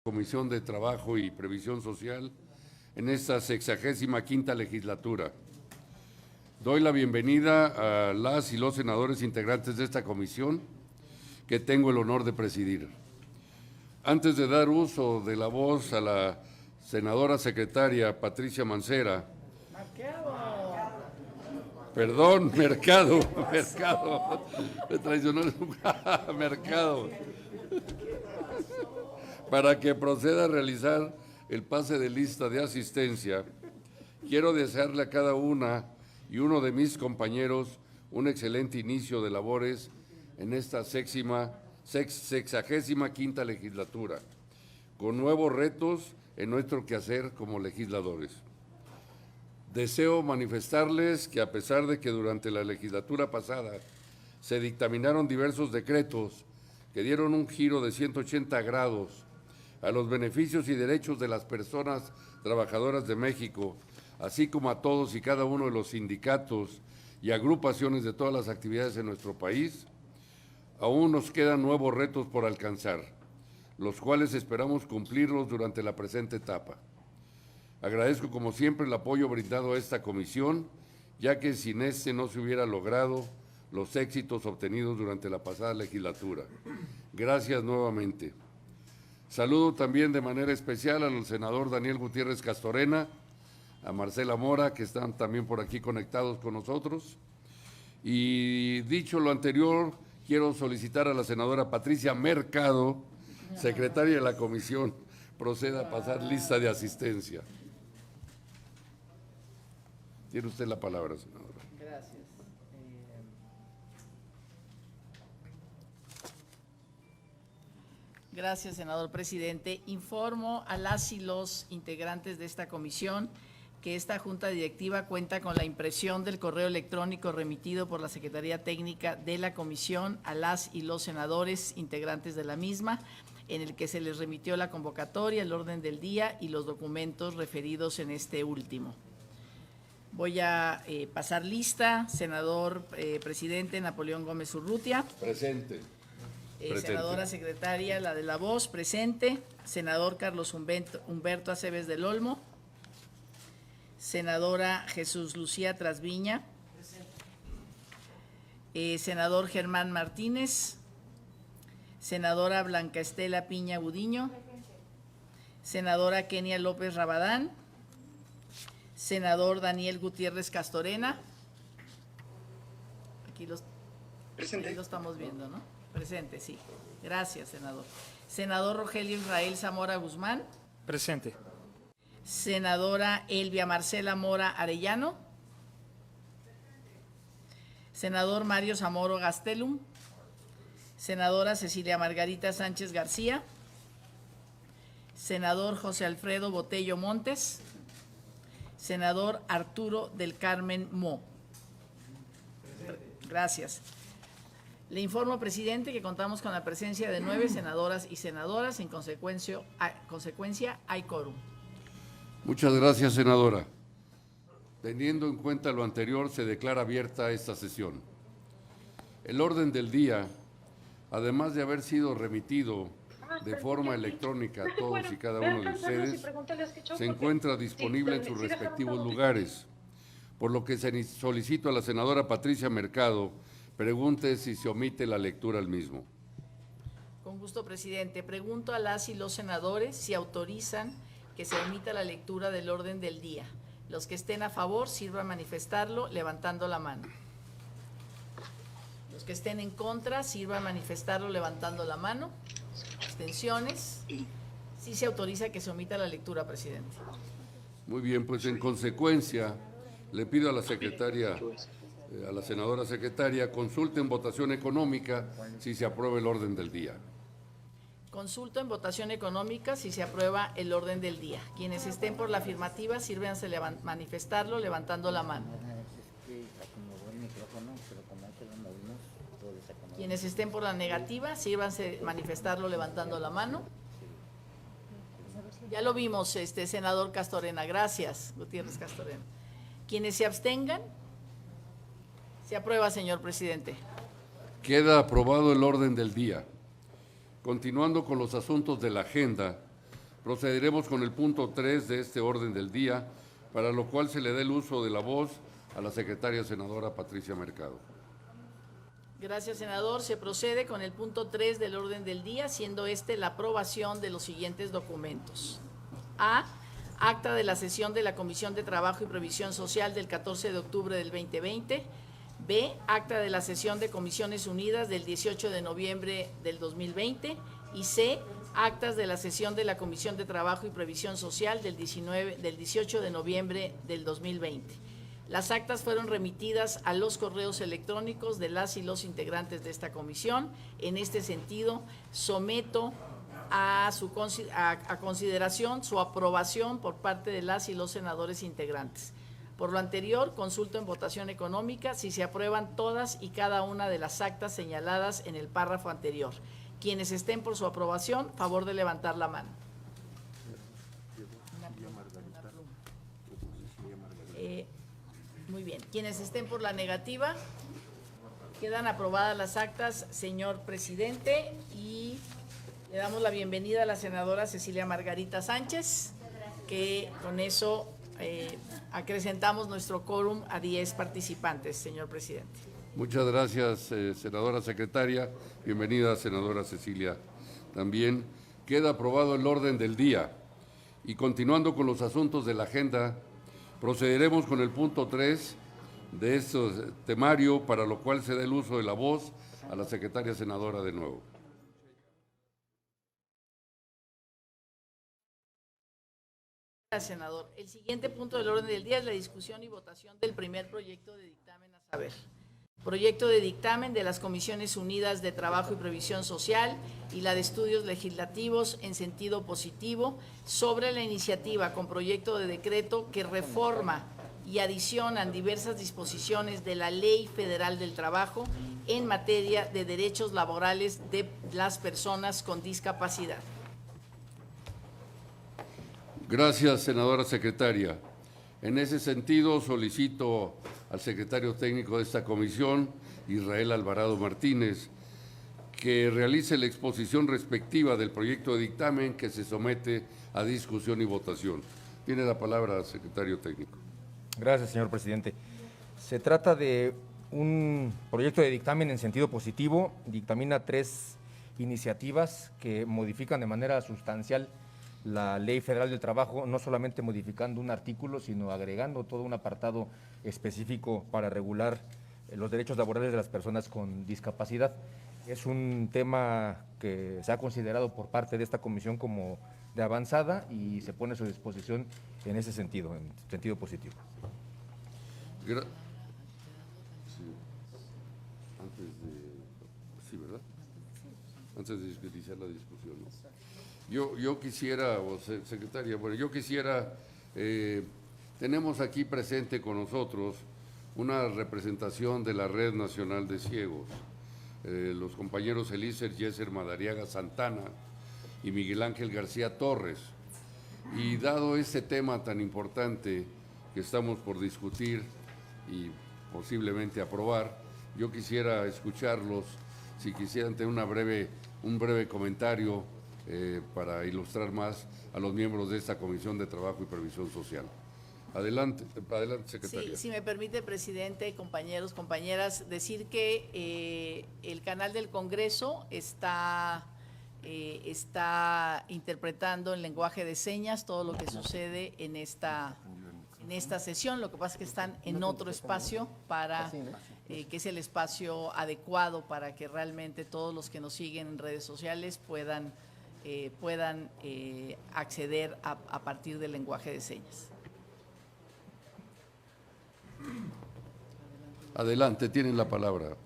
Comisión de Trabajo y Previsión Social en esta 65ª legislatura. Doy la bienvenida a las y los senadores integrantes de esta comisión que tengo el honor de presidir. Antes de dar uso de la voz a la senadora secretaria Patricia Mancera. Perdón, Mercado, me traicionó el Mercado. Para que proceda a realizar el pase de lista de asistencia, quiero desearle a cada una y uno de mis compañeros un excelente inicio de labores en esta 65ª legislatura, con nuevos retos en nuestro quehacer como legisladores. Deseo manifestarles que a pesar de que durante la legislatura pasada se dictaminaron diversos decretos que dieron un giro de 180 grados a los beneficios y derechos de las personas trabajadoras de México, así como a todos y cada uno de los sindicatos y agrupaciones de todas las actividades en nuestro país, aún nos quedan nuevos retos por alcanzar, los cuales esperamos cumplirlos durante la presente etapa. Agradezco como siempre el apoyo brindado a esta comisión, ya que sin este no se hubiera logrado los éxitos obtenidos durante la pasada legislatura. Gracias nuevamente. Saludo también de manera especial al senador Daniel Gutiérrez Castorena, a Marcela Mora, que están también por aquí conectados con nosotros. Y dicho lo anterior, quiero solicitar a la senadora Patricia Mercado, secretaria de la comisión, proceda a pasar lista de asistencia. Tiene usted la palabra, senadora. Gracias. Gracias, senador presidente. Informo a las y los integrantes de esta comisión que esta junta directiva cuenta con la impresión del correo electrónico remitido por la Secretaría Técnica de la comisión a las y los senadores integrantes de la misma, en el que se les remitió la convocatoria, el orden del día y los documentos referidos en este último. Voy a pasar lista. Senador presidente Napoleón Gómez Urrutia. Presente. Senadora secretaria, la de la voz, presente. Senador Carlos Humberto Aceves del Olmo. Senadora Jesús Lucía Trasviña. Senador Germán Martínez. Senadora Blanca Estela Piña Gudiño. Senadora Kenia López Rabadán. Senador Daniel Gutiérrez Castorena. Aquí lo estamos viendo, ¿no? Presente, sí. Gracias, senador. Senador Rogelio Israel Zamora Guzmán. Presente. Senadora Elvia Marcela Mora Arellano. Senador Mario Zamoro Gastelum. Senadora Cecilia Margarita Sánchez García. Senador José Alfredo Botello Montes. Senador Arturo del Carmen Mo. Gracias. Le informo, presidente, que contamos con la presencia de 9 senadoras y senadoras. En consecuencia hay quórum. Muchas gracias, senadora. Teniendo en cuenta lo anterior, se declara abierta esta sesión. El orden del día, además de haber sido remitido de forma electrónica a todos y cada uno de ustedes, se encuentra disponible en sus respectivos lugares, por lo que solicito a la senadora Patricia Mercado pregunte si se omite la lectura al mismo. Con gusto, presidente. Pregunto a las y los senadores si autorizan que se omita la lectura del orden del día. Los que estén a favor, sirvan manifestarlo levantando la mano. Los que estén en contra, sirvan manifestarlo levantando la mano. Abstenciones. Sí se autoriza que se omita la lectura, presidente. Muy bien, pues en consecuencia le pido a la secretaria, a la senadora secretaria, consulte en votación económica si se aprueba el orden del día. Consulto en votación económica si se aprueba el orden del día. Quienes estén por la afirmativa, sírvanse manifestarlo levantando la mano. Quienes estén por la negativa, sírvanse manifestarlo levantando la mano. Ya lo vimos, senador Castorena. Gracias, Gutiérrez Castorena. Quienes se abstengan, se aprueba, señor presidente. Queda aprobado el orden del día. Continuando con los asuntos de la agenda, Procederemos con el punto 3 de este orden del día, para lo cual se le dé el uso de la voz a la secretaria senadora Patricia Mercado. Gracias, senador. Se procede con el punto 3 del orden del día, siendo la aprobación de los siguientes documentos. A. Acta de la sesión de la Comisión de Trabajo y Previsión Social del 14 de octubre del 2020. B. Acta de la sesión de Comisiones Unidas del 18 de noviembre del 2020. Y C. Actas de la sesión de la Comisión de Trabajo y Previsión Social del 18 de noviembre del 2020. Las actas fueron remitidas a los correos electrónicos de las y los integrantes de esta comisión. En este sentido, someto a consideración su aprobación por parte de las y los senadores integrantes. Por lo anterior, consulto en votación económica si se aprueban todas y cada una de las actas señaladas en el párrafo anterior. Quienes estén por su aprobación, favor de levantar la mano. Muy bien. Quienes estén por la negativa, quedan aprobadas las actas, señor presidente, y le damos la bienvenida a la senadora Cecilia Margarita Sánchez, que con eso acrecentamos nuestro quórum a 10 participantes, señor presidente. Muchas gracias, senadora secretaria. Bienvenida, senadora Cecilia. También queda aprobado el orden del día. Y continuando con los asuntos de la agenda, procederemos con el punto 3 de este temario, para lo cual se da el uso de la voz a la secretaria senadora de nuevo. Gracias, senador. El siguiente punto del orden del día es la discusión y votación del primer proyecto de dictamen a saber. Proyecto de dictamen de las Comisiones Unidas de Trabajo y Previsión Social y la de Estudios Legislativos en sentido positivo sobre la iniciativa con proyecto de decreto que reforma y adicionan diversas disposiciones de la Ley Federal del Trabajo en materia de derechos laborales de las personas con discapacidad. Gracias, senadora secretaria. En ese sentido, solicito al secretario técnico de esta comisión, Israel Alvarado Martínez, que realice la exposición respectiva del proyecto de dictamen que se somete a discusión y votación. Tiene la palabra, secretario técnico. Gracias, señor presidente. Se trata de un proyecto de dictamen en sentido positivo. Dictamina 3 iniciativas que modifican de manera sustancial la Ley Federal del Trabajo, no solamente modificando un artículo, sino agregando todo un apartado específico para regular los derechos laborales de las personas con discapacidad. Es un tema que se ha considerado por parte de esta comisión como de avanzada y se pone a su disposición en ese sentido, en sentido positivo. Antes de iniciar la discusión, ¿no? Yo quisiera, secretaria, bueno, yo quisiera, tenemos aquí presente con nosotros una representación de la Red Nacional de Ciegos, los compañeros Elícer Yeser Madariaga Santana y Miguel Ángel García Torres. Y dado este tema tan importante que estamos por discutir y posiblemente aprobar, yo quisiera escucharlos, si quisieran tener un breve comentario para ilustrar más a los miembros de esta Comisión de Trabajo y Previsión Social. Adelante, secretaria. Sí, si me permite, presidente, compañeros, compañeras, decir que el canal del Congreso está interpretando en lenguaje de señas todo lo que sucede en esta sesión. Lo que pasa es que están en otro espacio para que es el espacio adecuado para que realmente todos los que nos siguen en redes sociales puedan acceder a partir del lenguaje de señas. Adelante, tienen la palabra.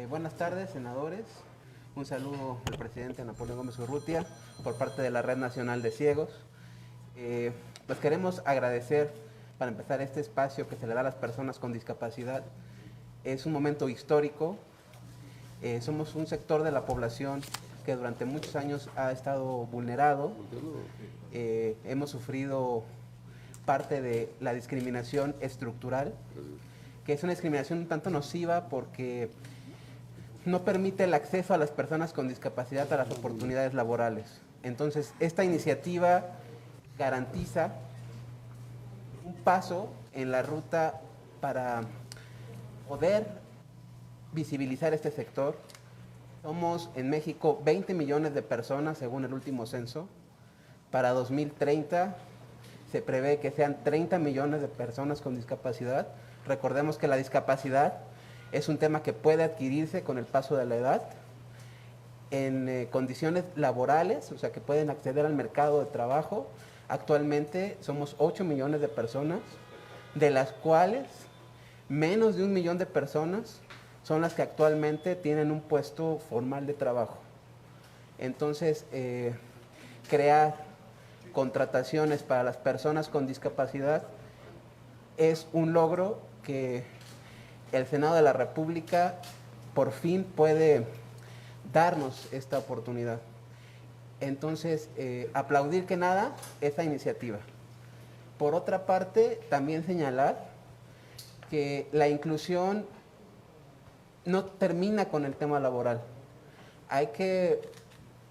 Buenas tardes, senadores. Un saludo al presidente Napoleón Gómez Urrutia por parte de la Red Nacional de Ciegos. Pues queremos agradecer, para empezar, este espacio que se le da a las personas con discapacidad. Es un momento histórico. Somos un sector de la población que durante muchos años ha estado vulnerado. Hemos sufrido parte de la discriminación estructural, que es una discriminación un tanto nociva porque no permite el acceso a las personas con discapacidad a las oportunidades laborales. Entonces, esta iniciativa garantiza un paso en la ruta para poder visibilizar este sector. Somos en México 20 millones de personas según el último censo. Para 2030 se prevé que sean 30 millones de personas con discapacidad. Recordemos que la discapacidad es un tema que puede adquirirse con el paso de la edad en condiciones laborales, o sea que pueden acceder al mercado de trabajo. Actualmente somos 8 millones de personas, de las cuales menos de 1 millón de personas son las que actualmente tienen un puesto formal de trabajo. Entonces, crear contrataciones para las personas con discapacidad es un logro que el Senado de la República por fin puede darnos esta oportunidad. Entonces, aplaudir que nada esta iniciativa. Por otra parte, también señalar que la inclusión no termina con el tema laboral. Hay que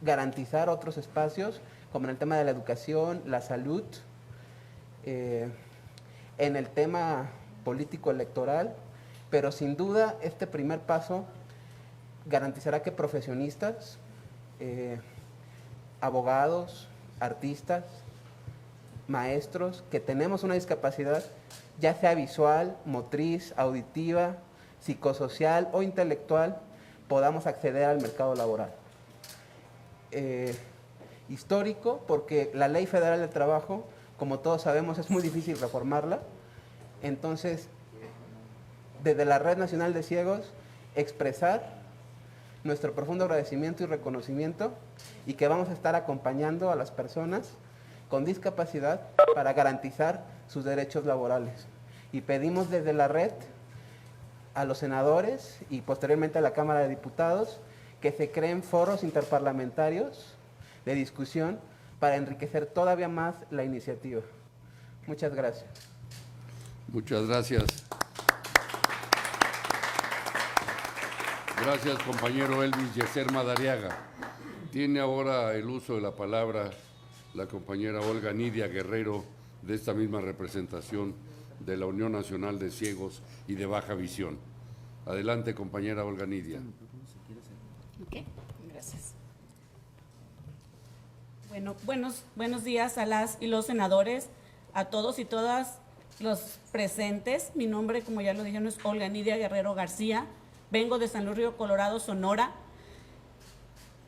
garantizar otros espacios, como en el tema de la educación, la salud, en el tema político electoral, pero sin duda este primer paso garantizará que profesionistas, abogados, artistas, maestros, que tenemos una discapacidad, ya sea visual, motriz, auditiva, psicosocial o intelectual, podamos acceder al mercado laboral. Histórico, porque la Ley Federal del Trabajo, como todos sabemos, es muy difícil reformarla. Entonces, desde la Red Nacional de Ciegos, expresar nuestro profundo agradecimiento y reconocimiento, y que vamos a estar acompañando a las personas con discapacidad para garantizar sus derechos laborales. Y pedimos desde la red a los senadores y posteriormente a la Cámara de Diputados que se creen foros interparlamentarios de discusión para enriquecer todavía más la iniciativa. Muchas gracias. Muchas gracias. Gracias, compañero Elvis Yeser Madariaga. Tiene ahora el uso de la palabra la compañera Olga Nidia Guerrero, de esta misma representación de la Unión Nacional de Ciegos y de Baja Visión. Adelante, compañera Olga Nidia. Ok, gracias. Bueno, buenos días a las y los senadores, a todos y todas los presentes. Mi nombre, como ya lo dijeron, es Olga Nidia Guerrero García. Vengo de San Luis Río Colorado, Sonora.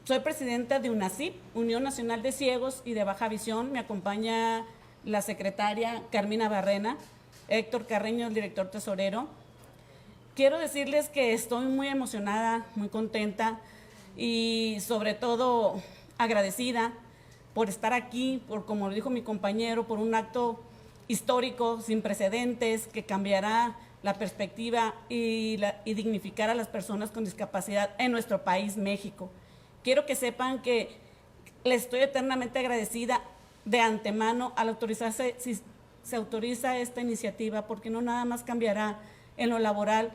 Soy presidenta de UNACIP, Unión Nacional de Ciegos y de Baja Visión. Me acompaña la secretaria Carmina Barrena, Héctor Carreño, el director tesorero. Quiero decirles que estoy muy emocionada, muy contenta y sobre todo agradecida por estar aquí, por, como lo dijo mi compañero, por un acto histórico sin precedentes que cambiará la perspectiva y dignificar a las personas con discapacidad en nuestro país, México. Quiero que sepan que les estoy eternamente agradecida de antemano al autorizarse, si se autoriza esta iniciativa, porque no nada más cambiará en lo laboral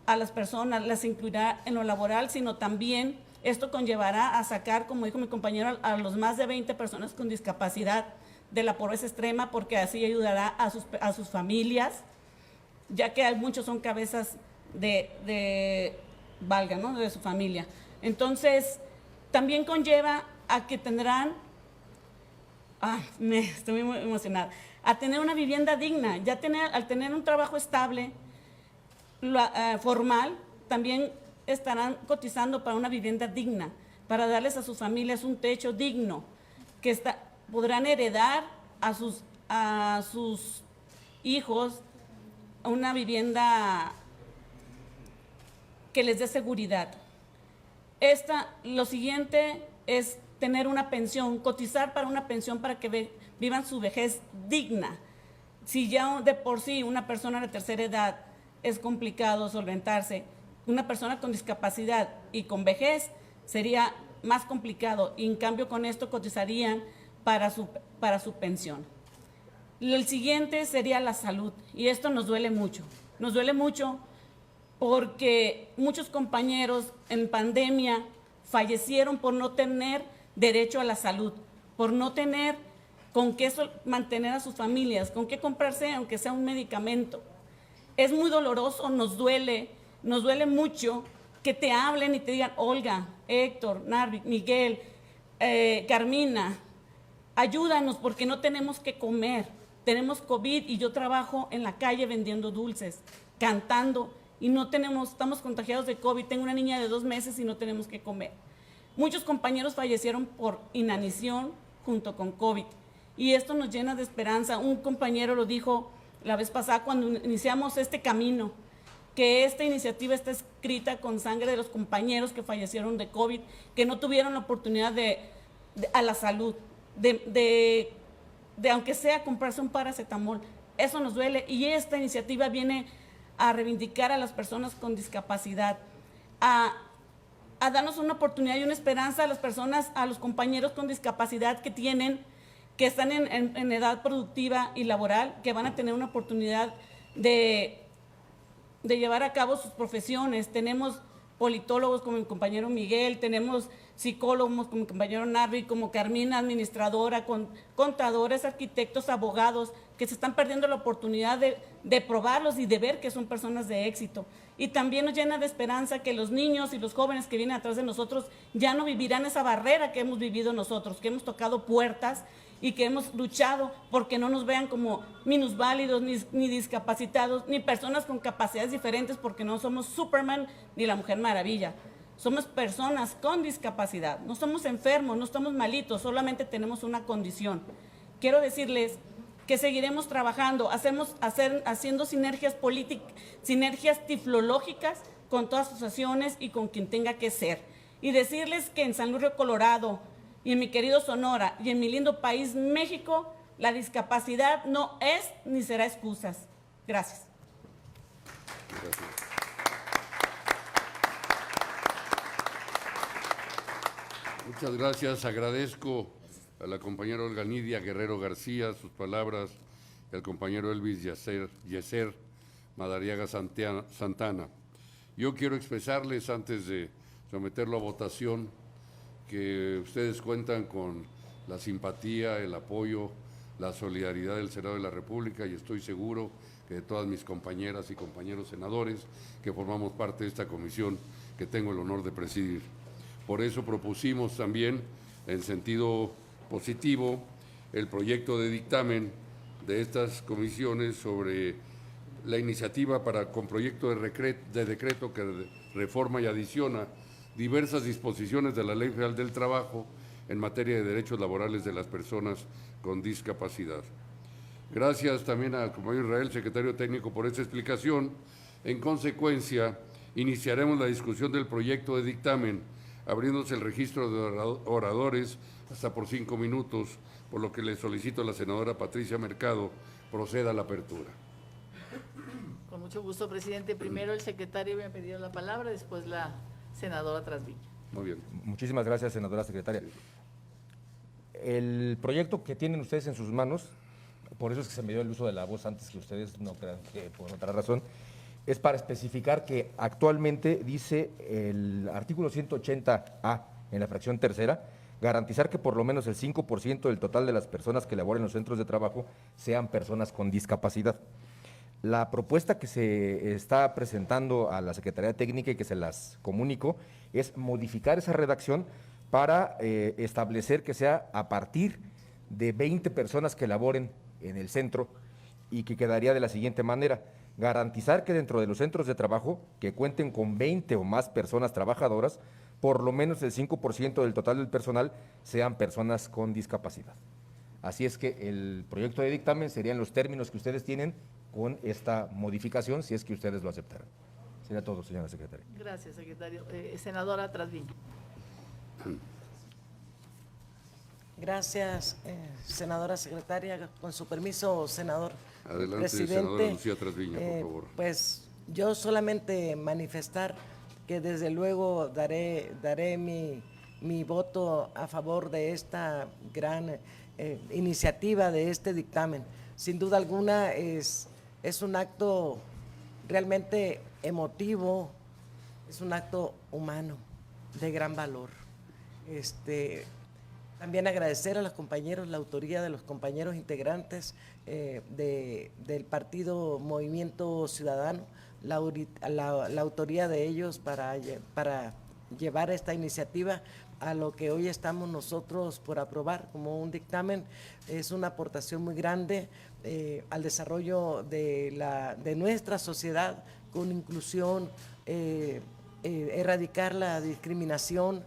a las personas, las incluirá en lo laboral, sino también esto conllevará a sacar, como dijo mi compañero, a los más de 20 personas con discapacidad de la pobreza extrema, porque así ayudará a sus familias, ya que muchos son cabezas de su familia. Entonces, también conlleva a que tendrán, estoy muy emocionada, a tener una vivienda digna, al tener un trabajo estable, formal, también estarán cotizando para una vivienda digna, para darles a sus familias un techo digno, que podrán heredar a sus hijos una vivienda que les dé seguridad. Lo siguiente es tener una pensión, cotizar para una pensión para que vivan su vejez digna. Si ya de por sí una persona de tercera edad es complicado solventarse, una persona con discapacidad y con vejez sería más complicado, y en cambio con esto cotizarían para su pensión. El siguiente sería la salud, y esto nos duele mucho porque muchos compañeros en pandemia fallecieron por no tener derecho a la salud, por no tener con qué mantener a sus familias, con qué comprarse aunque sea un medicamento. Es muy doloroso, nos duele mucho que te hablen y te digan: Olga, Héctor, Narvi, Miguel, Carmina, ayúdanos porque no tenemos que comer, tenemos COVID y yo trabajo en la calle vendiendo dulces, cantando y estamos contagiados de COVID, tengo una niña de 2 meses y no tenemos que comer. Muchos compañeros fallecieron por inanición junto con COVID y esto nos llena de esperanza. Un compañero lo dijo la vez pasada cuando iniciamos este camino, que esta iniciativa está escrita con sangre de los compañeros que fallecieron de COVID, que no tuvieron la oportunidad a la salud, de aunque sea comprarse un paracetamol. Eso nos duele y esta iniciativa viene a reivindicar a las personas con discapacidad, a darnos una oportunidad y una esperanza a las personas, a los compañeros con discapacidad que están en edad productiva y laboral, que van a tener una oportunidad de llevar a cabo sus profesiones. Tenemos politólogos como mi compañero Miguel, tenemos psicólogos como mi compañero Narvi, como Carmina, administradora, contadores, arquitectos, abogados, que se están perdiendo la oportunidad de probarlos y de ver que son personas de éxito. Y también nos llena de esperanza que los niños y los jóvenes que vienen atrás de nosotros ya no vivirán esa barrera que hemos vivido nosotros, que hemos tocado puertas y que hemos luchado porque no nos vean como minusválidos, ni discapacitados, ni personas con capacidades diferentes, porque no somos Superman ni la Mujer Maravilla. Somos personas con discapacidad, no somos enfermos, no estamos malitos, solamente tenemos una condición. Quiero decirles que seguiremos trabajando, haciendo sinergias políticas, sinergias tiflológicas con todas sus asociaciones y con quien tenga que ser. Y decirles que en San Luis Río Colorado y en mi querido Sonora y en mi lindo país México, la discapacidad no es ni será excusas. Gracias. Gracias. Muchas gracias. Agradezco a la compañera Olga Nidia Guerrero García sus palabras y al compañero Elvis Yeser Madariaga Santana. Yo quiero expresarles, antes de someterlo a votación, que ustedes cuentan con la simpatía, el apoyo, la solidaridad del Senado de la República, y estoy seguro que de todas mis compañeras y compañeros senadores que formamos parte de esta comisión que tengo el honor de presidir. Por eso propusimos también, en sentido positivo, el proyecto de dictamen de estas comisiones sobre la iniciativa con proyecto de decreto que reforma y adiciona diversas disposiciones de la Ley Federal del Trabajo en materia de derechos laborales de las personas con discapacidad. Gracias también al compañero Israel, secretario técnico, por esta explicación. En consecuencia, iniciaremos la discusión del proyecto de dictamen, abriéndose el registro de oradores hasta por 5 minutos, por lo que le solicito a la senadora Patricia Mercado proceda a la apertura. Con mucho gusto, presidente. Primero el secretario me ha pedido la palabra, después la senadora Trasviña. Muy bien. Muchísimas gracias, senadora secretaria. El proyecto que tienen ustedes en sus manos, por eso es que se me dio el uso de la voz antes que ustedes, no crean que por otra razón, es para especificar que actualmente dice el artículo 180A en la fracción tercera, garantizar que por lo menos el 5% del total de las personas que laboran en los centros de trabajo sean personas con discapacidad. La propuesta que se está presentando a la Secretaría Técnica y que se las comunico es modificar esa redacción para establecer que sea a partir de 20 personas que laboren en el centro, y que quedaría de la siguiente manera: garantizar que dentro de los centros de trabajo que cuenten con 20 o más personas trabajadoras, por lo menos el 5% del total del personal sean personas con discapacidad. Así es que el proyecto de dictamen serían los términos que ustedes tienen con esta modificación, si es que ustedes lo aceptaran. Sería todo, señora secretaria. Gracias, secretario. Senadora Trasviña. Gracias, senadora secretaria. Con su permiso, senador. Adelante, presidente, senadora Lucía Trasviña, por favor. Pues yo solamente manifestar que desde luego daré mi voto a favor de esta gran iniciativa, de este dictamen. Sin duda alguna es un acto realmente emotivo, es un acto humano de gran valor. También agradecer a los compañeros, la autoría de los compañeros integrantes del partido Movimiento Ciudadano, la autoría de ellos para llevar esta iniciativa a lo que hoy estamos nosotros por aprobar como un dictamen. Es una aportación muy grande al desarrollo de nuestra sociedad con inclusión, erradicar la discriminación.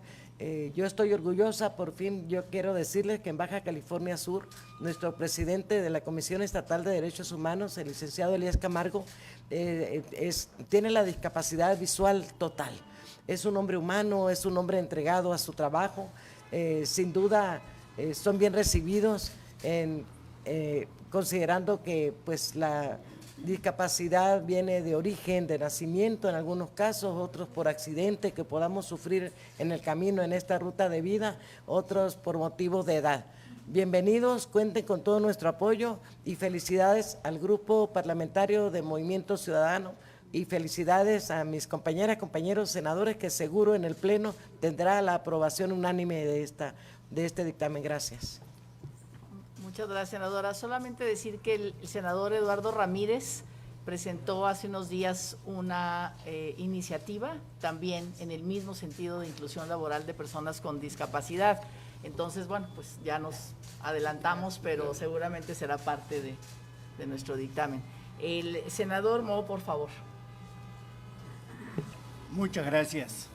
Yo estoy orgullosa, por fin, yo quiero decirles que en Baja California Sur, nuestro presidente de la Comisión Estatal de Derechos Humanos, el licenciado Elías Camargo, tiene la discapacidad visual total. Es un hombre humano, es un hombre entregado a su trabajo, sin duda son bien recibidos, considerando que pues la discapacidad viene de origen, de nacimiento en algunos casos, otros por accidente que podamos sufrir en el camino, en esta ruta de vida, otros por motivos de edad. Bienvenidos, cuenten con todo nuestro apoyo y felicidades al Grupo Parlamentario de Movimiento Ciudadano y felicidades a mis compañeras, compañeros senadores que seguro en el Pleno tendrá la aprobación unánime de este dictamen. Gracias. Muchas gracias, senadora. Solamente decir que el senador Eduardo Ramírez presentó hace unos días una iniciativa también en el mismo sentido de inclusión laboral de personas con discapacidad. Entonces, bueno, pues ya nos adelantamos, pero seguramente será parte de nuestro dictamen. El senador Mo, por favor. Muchas gracias.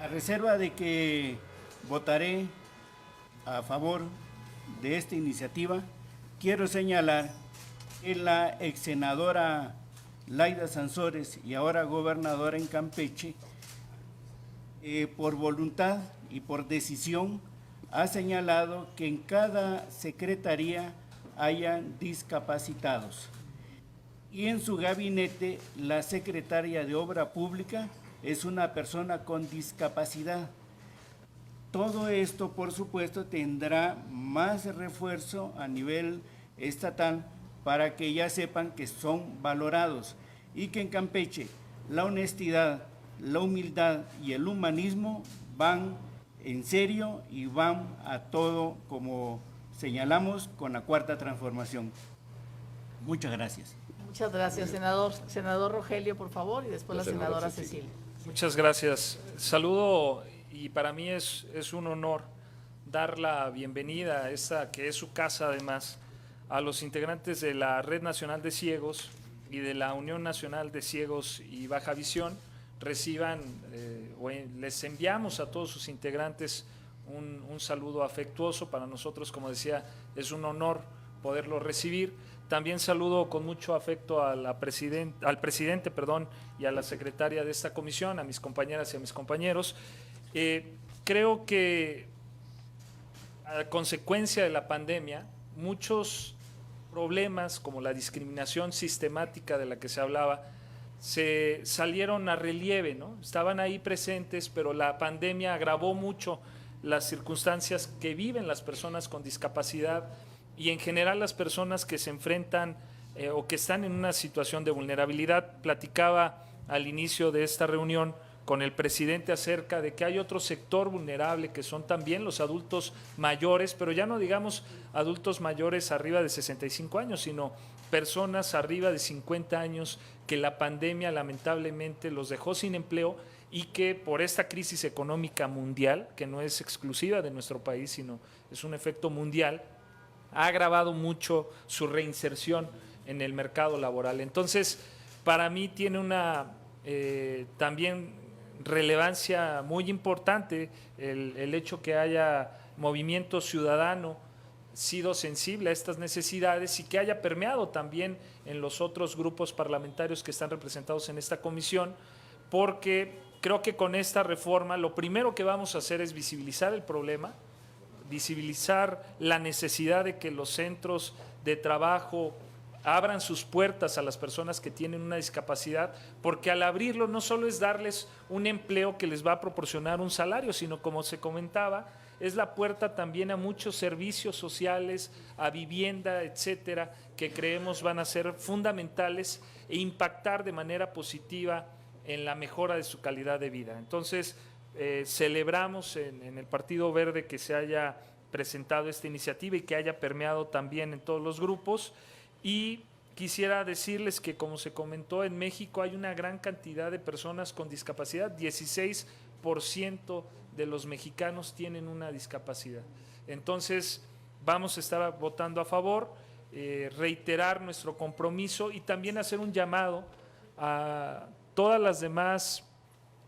A reserva de que votaré a favor de esta iniciativa, quiero señalar que la ex senadora Laida Sansores y ahora gobernadora en Campeche, por voluntad y por decisión, ha señalado que en cada secretaría hayan discapacitados. Y en su gabinete, la secretaria de Obra Pública es una persona con discapacidad. Todo esto, por supuesto, tendrá más refuerzo a nivel estatal para que ya sepan que son valorados y que en Campeche la honestidad, la humildad y el humanismo van en serio y van a todo, como señalamos, con la Cuarta Transformación. Muchas gracias. Muchas gracias, senador. Senador Rogelio, por favor, y después la senadora Cecilia. Muchas gracias. Saludo y para mí es un honor dar la bienvenida a esta que es su casa además a los integrantes de la Red Nacional de Ciegos y de la Unión Nacional de Ciegos y Baja Visión. Reciban, les enviamos a todos sus integrantes un saludo afectuoso. Para nosotros, como decía, es un honor poderlo recibir. También saludo con mucho afecto al presidente y a la secretaria de esta comisión, a mis compañeras y a mis compañeros. Creo que a consecuencia de la pandemia, muchos problemas como la discriminación sistemática de la que se hablaba, se salieron a relieve, ¿no? Estaban ahí presentes, pero la pandemia agravó mucho las circunstancias que viven las personas con discapacidad y en general las personas que se enfrentan o que están en una situación de vulnerabilidad. Platicaba al inicio de esta reunión con el presidente acerca de que hay otro sector vulnerable que son también los adultos mayores, pero ya no digamos adultos mayores arriba de 65 años, sino personas arriba de 50 años que la pandemia lamentablemente los dejó sin empleo y que por esta crisis económica mundial, que no es exclusiva de nuestro país, sino es un efecto mundial, ha agravado mucho su reinserción en el mercado laboral. Entonces, para mí tiene una también relevancia muy importante el hecho que haya movimiento ciudadano sido sensible a estas necesidades y que haya permeado también en los otros grupos parlamentarios que están representados en esta comisión, porque creo que con esta reforma lo primero que vamos a hacer es visibilizar el problema, visibilizar la necesidad de que los centros de trabajo abran sus puertas a las personas que tienen una discapacidad, porque al abrirlo no solo es darles un empleo que les va a proporcionar un salario, sino como se comentaba, es la puerta también a muchos servicios sociales, a vivienda, etcétera, que creemos van a ser fundamentales e impactar de manera positiva en la mejora de su calidad de vida. Entonces, celebramos en el Partido Verde que se haya presentado esta iniciativa y que haya permeado también en todos los grupos. Y quisiera decirles que, como se comentó, en México hay una gran cantidad de personas con discapacidad, 16% de los mexicanos tienen una discapacidad. Entonces, vamos a estar votando a favor, reiterar nuestro compromiso y también hacer un llamado a todas las demás,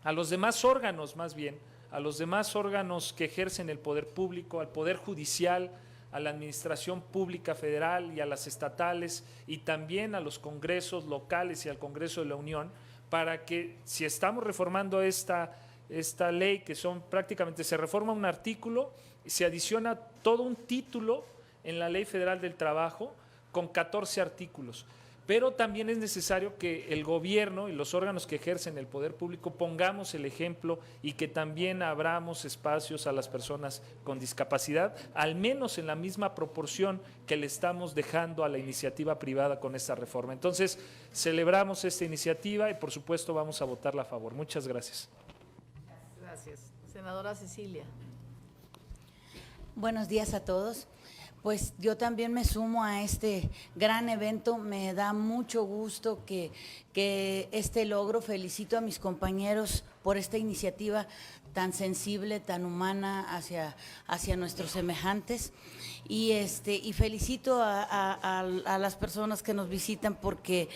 a los demás órganos más bien, a los demás órganos que ejercen el poder público, al Poder Judicial, a la Administración Pública Federal y a las estatales y también a los congresos locales y al Congreso de la Unión, para que si estamos reformando esta ley, que son prácticamente, se reforma un artículo y se adiciona todo un título en la Ley Federal del Trabajo con 14 artículos. Pero también es necesario que el gobierno y los órganos que ejercen el poder público pongamos el ejemplo y que también abramos espacios a las personas con discapacidad, al menos en la misma proporción que le estamos dejando a la iniciativa privada con esta reforma. Entonces, celebramos esta iniciativa y por supuesto vamos a votarla a favor. Muchas gracias. Gracias. Senadora Cecilia. Buenos días a todos. Pues yo también me sumo a este gran evento, me da mucho gusto que este logro, felicito a mis compañeros por esta iniciativa tan sensible, tan humana hacia nuestros semejantes y felicito a las personas que nos visitan porque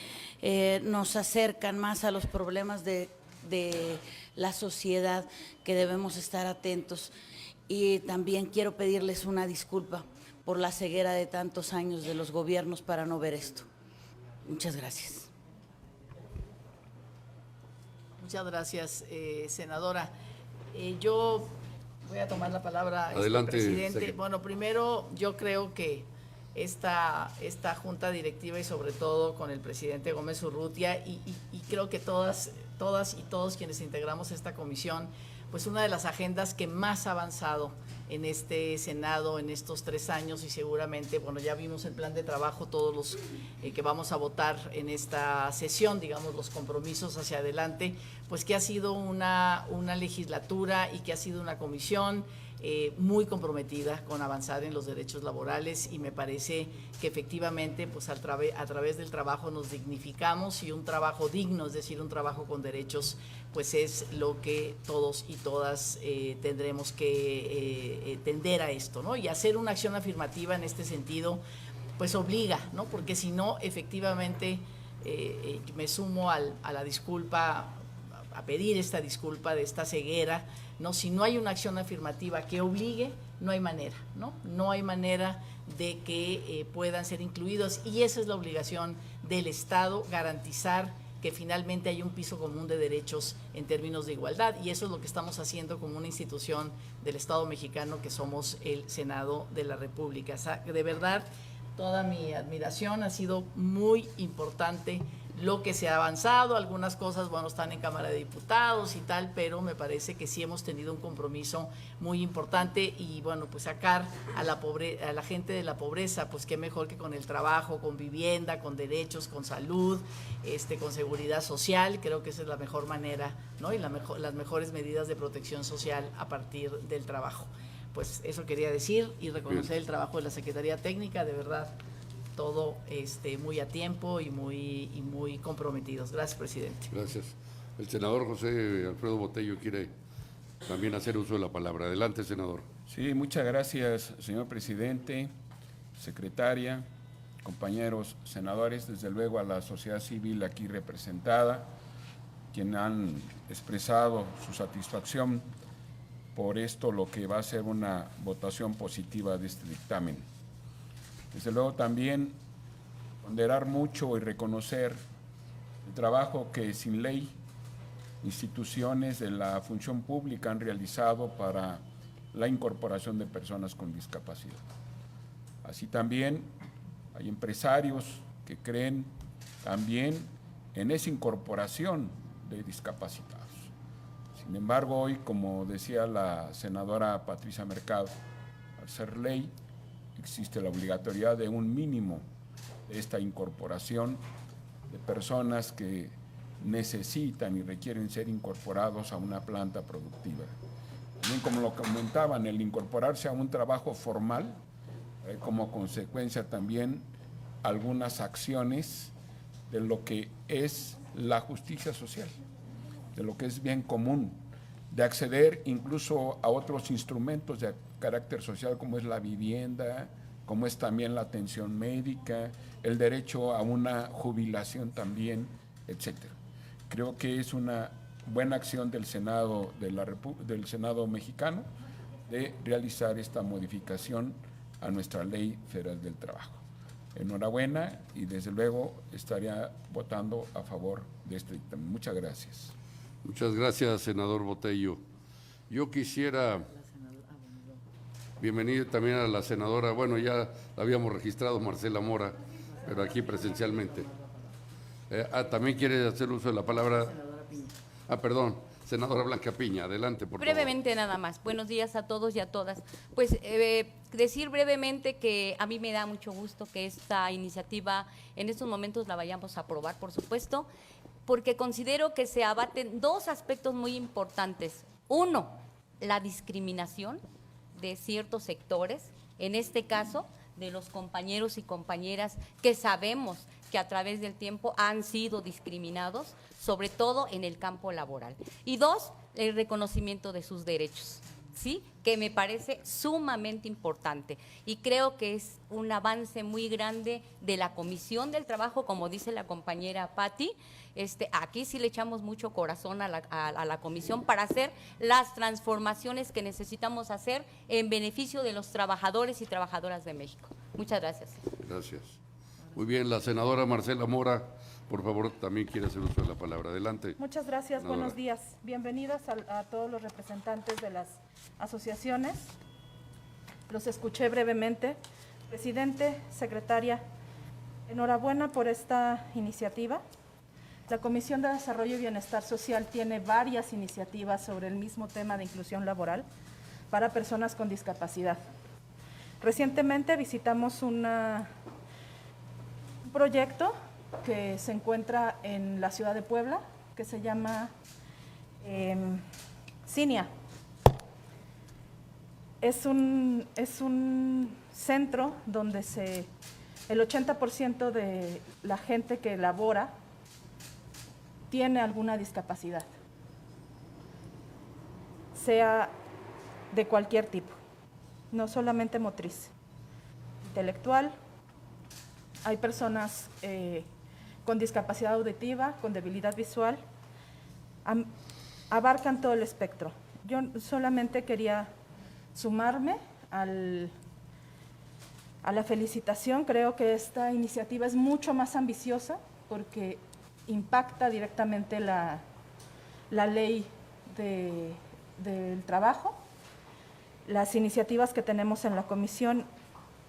nos acercan más a los problemas de la sociedad que debemos estar atentos y también quiero pedirles una disculpa por la ceguera de tantos años de los gobiernos para no ver esto. Muchas gracias. Muchas gracias, senadora. Yo voy a tomar la palabra, Adelante, presidente. Bueno, primero yo creo que esta junta directiva y sobre todo con el presidente Gómez Urrutia y creo que todas y todos quienes integramos esta comisión, pues una de las agendas que más ha avanzado en este Senado en estos 3 años y seguramente, bueno, ya vimos el plan de trabajo, todos los que vamos a votar en esta sesión, digamos, los compromisos hacia adelante, pues que ha sido una legislatura y que ha sido una comisión muy comprometida con avanzar en los derechos laborales y me parece que efectivamente pues a través del trabajo nos dignificamos y un trabajo digno, es decir, un trabajo con derechos, pues es lo que todos y todas tendremos que tender a esto, ¿no? Y hacer una acción afirmativa en este sentido pues obliga, ¿no? Porque si no, efectivamente me sumo a la disculpa, a pedir esta disculpa de esta ceguera, ¿no? Si no hay una acción afirmativa que obligue, no hay manera, ¿no? No hay manera de que puedan ser incluidos y esa es la obligación del Estado, garantizar que finalmente hay un piso común de derechos en términos de igualdad y eso es lo que estamos haciendo como una institución del Estado mexicano que somos el Senado de la República. O sea, de verdad, toda mi admiración, ha sido muy importante lo que se ha avanzado, algunas cosas, bueno, están en Cámara de Diputados y tal, pero me parece que sí hemos tenido un compromiso muy importante y, bueno, pues sacar a la gente de la pobreza, pues qué mejor que con el trabajo, con vivienda, con derechos, con salud, con seguridad social, creo que esa es la mejor manera, ¿no? Y las mejores medidas de protección social a partir del trabajo. Pues eso quería decir y reconocer el trabajo de la Secretaría Técnica, de verdad, todo muy a tiempo y muy comprometidos. Gracias, presidente. Gracias. El senador José Alfredo Botello quiere también hacer uso de la palabra. Adelante, senador. Sí, muchas gracias, señor presidente, secretaria, compañeros senadores, desde luego a la sociedad civil aquí representada, quienes han expresado su satisfacción por esto, lo que va a ser una votación positiva de este dictamen. Desde luego también ponderar mucho y reconocer el trabajo que sin ley instituciones de la función pública han realizado para la incorporación de personas con discapacidad. Así también hay empresarios que creen también en esa incorporación de discapacitados. Sin embargo, hoy, como decía la senadora Patricia Mercado, al ser ley, existe la obligatoriedad de un mínimo de esta incorporación de personas que necesitan y requieren ser incorporados a una planta productiva. También, como lo comentaban, el incorporarse a un trabajo formal, como consecuencia también algunas acciones de lo que es la justicia social, de lo que es bien común, de acceder incluso a otros instrumentos de carácter social como es la vivienda, como es también la atención médica, el derecho a una jubilación también, etcétera. Creo que es una buena acción del Senado, del Senado mexicano de realizar esta modificación a nuestra Ley Federal del Trabajo. Enhorabuena y desde luego estaría votando a favor de este dictamen. Muchas gracias. Muchas gracias, senador Botello. Yo quisiera bienvenida también a la senadora, bueno, ya la habíamos registrado, Marcela Mora, pero aquí presencialmente. También quiere hacer uso de la palabra. Perdón, senadora Blanca Piña, adelante, por favor. Brevemente nada más. Buenos días a todos y a todas. Pues decir brevemente que a mí me da mucho gusto que esta iniciativa en estos momentos la vayamos a aprobar, por supuesto, porque considero que se abaten dos aspectos muy importantes. Uno, la discriminación de ciertos sectores, en este caso de los compañeros y compañeras que sabemos que a través del tiempo han sido discriminados, sobre todo en el campo laboral. Y dos, el reconocimiento de sus derechos, ¿sí? Que me parece sumamente importante. Y creo que es un avance muy grande de la Comisión del Trabajo, como dice la compañera Patti. Aquí sí le echamos mucho corazón a la comisión para hacer las transformaciones que necesitamos hacer en beneficio de los trabajadores y trabajadoras de México. Muchas gracias. Gracias. Muy bien, la senadora Marcela Mora, por favor, también quiere hacer uso de la palabra. Adelante. Muchas gracias, senadora. buenos días. Bienvenidos a todos los representantes de las asociaciones. Los escuché brevemente. Presidente, secretaria, enhorabuena por esta iniciativa. La Comisión de Desarrollo y Bienestar Social tiene varias iniciativas sobre el mismo tema de inclusión laboral para personas con discapacidad. Recientemente visitamos un proyecto que se encuentra en la ciudad de Puebla, que se llama CINIA. Es un centro donde el 80% de la gente que labora tiene alguna discapacidad, sea de cualquier tipo, no solamente motriz, intelectual. Hay personas con discapacidad auditiva, con debilidad visual, abarcan todo el espectro. Yo solamente quería sumarme a la felicitación. Creo que esta iniciativa es mucho más ambiciosa porque impacta directamente la ley del trabajo. Las iniciativas que tenemos en la comisión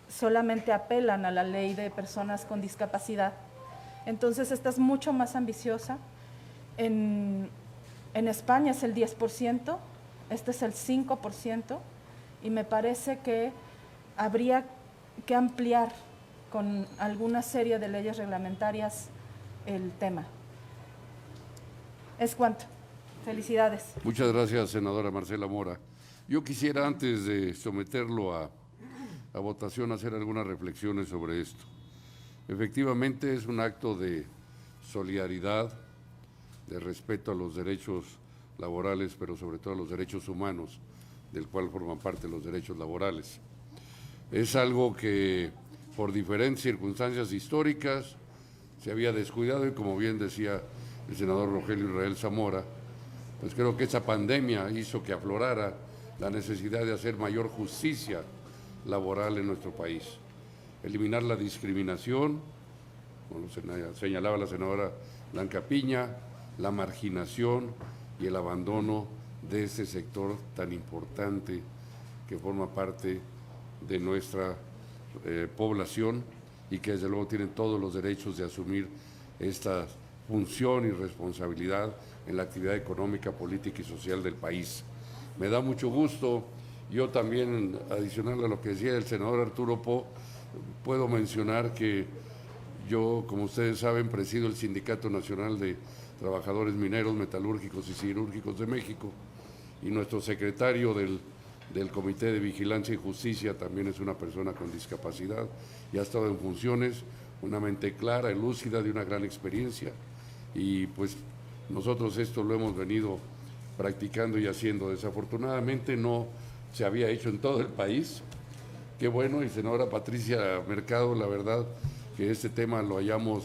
solamente apelan a la ley de personas con discapacidad. Entonces, esta es mucho más ambiciosa. En España es el 10%, este es el 5%, y me parece que habría que ampliar con alguna serie de leyes reglamentarias el tema. Es cuanto. Felicidades. Muchas gracias, senadora Marcela Mora. Yo quisiera, antes de someterlo a votación, hacer algunas reflexiones sobre esto. Efectivamente, es un acto de solidaridad, de respeto a los derechos laborales, pero sobre todo a los derechos humanos, del cual forman parte los derechos laborales. Es algo que, por diferentes circunstancias históricas, se había descuidado y, como bien decía el senador Rogelio Israel Zamora, pues creo que esa pandemia hizo que aflorara la necesidad de hacer mayor justicia laboral en nuestro país. Eliminar la discriminación, como señalaba la senadora Blanca Piña, la marginación y el abandono de este sector tan importante que forma parte de nuestra población y que desde luego tienen todos los derechos de asumir estas función y responsabilidad en la actividad económica, política y social del país. Me da mucho gusto, yo también, adicional a lo que decía el senador Arturo Po, puedo mencionar que yo, como ustedes saben, presido el Sindicato Nacional de Trabajadores Mineros, Metalúrgicos y Siderúrgicos de México, y nuestro secretario del Comité de Vigilancia y Justicia también es una persona con discapacidad y ha estado en funciones, una mente clara y lúcida, de una gran experiencia, y pues nosotros esto lo hemos venido practicando y haciendo. Desafortunadamente no se había hecho en todo el país. Qué bueno, y senadora Patricia Mercado, la verdad que este tema lo hayamos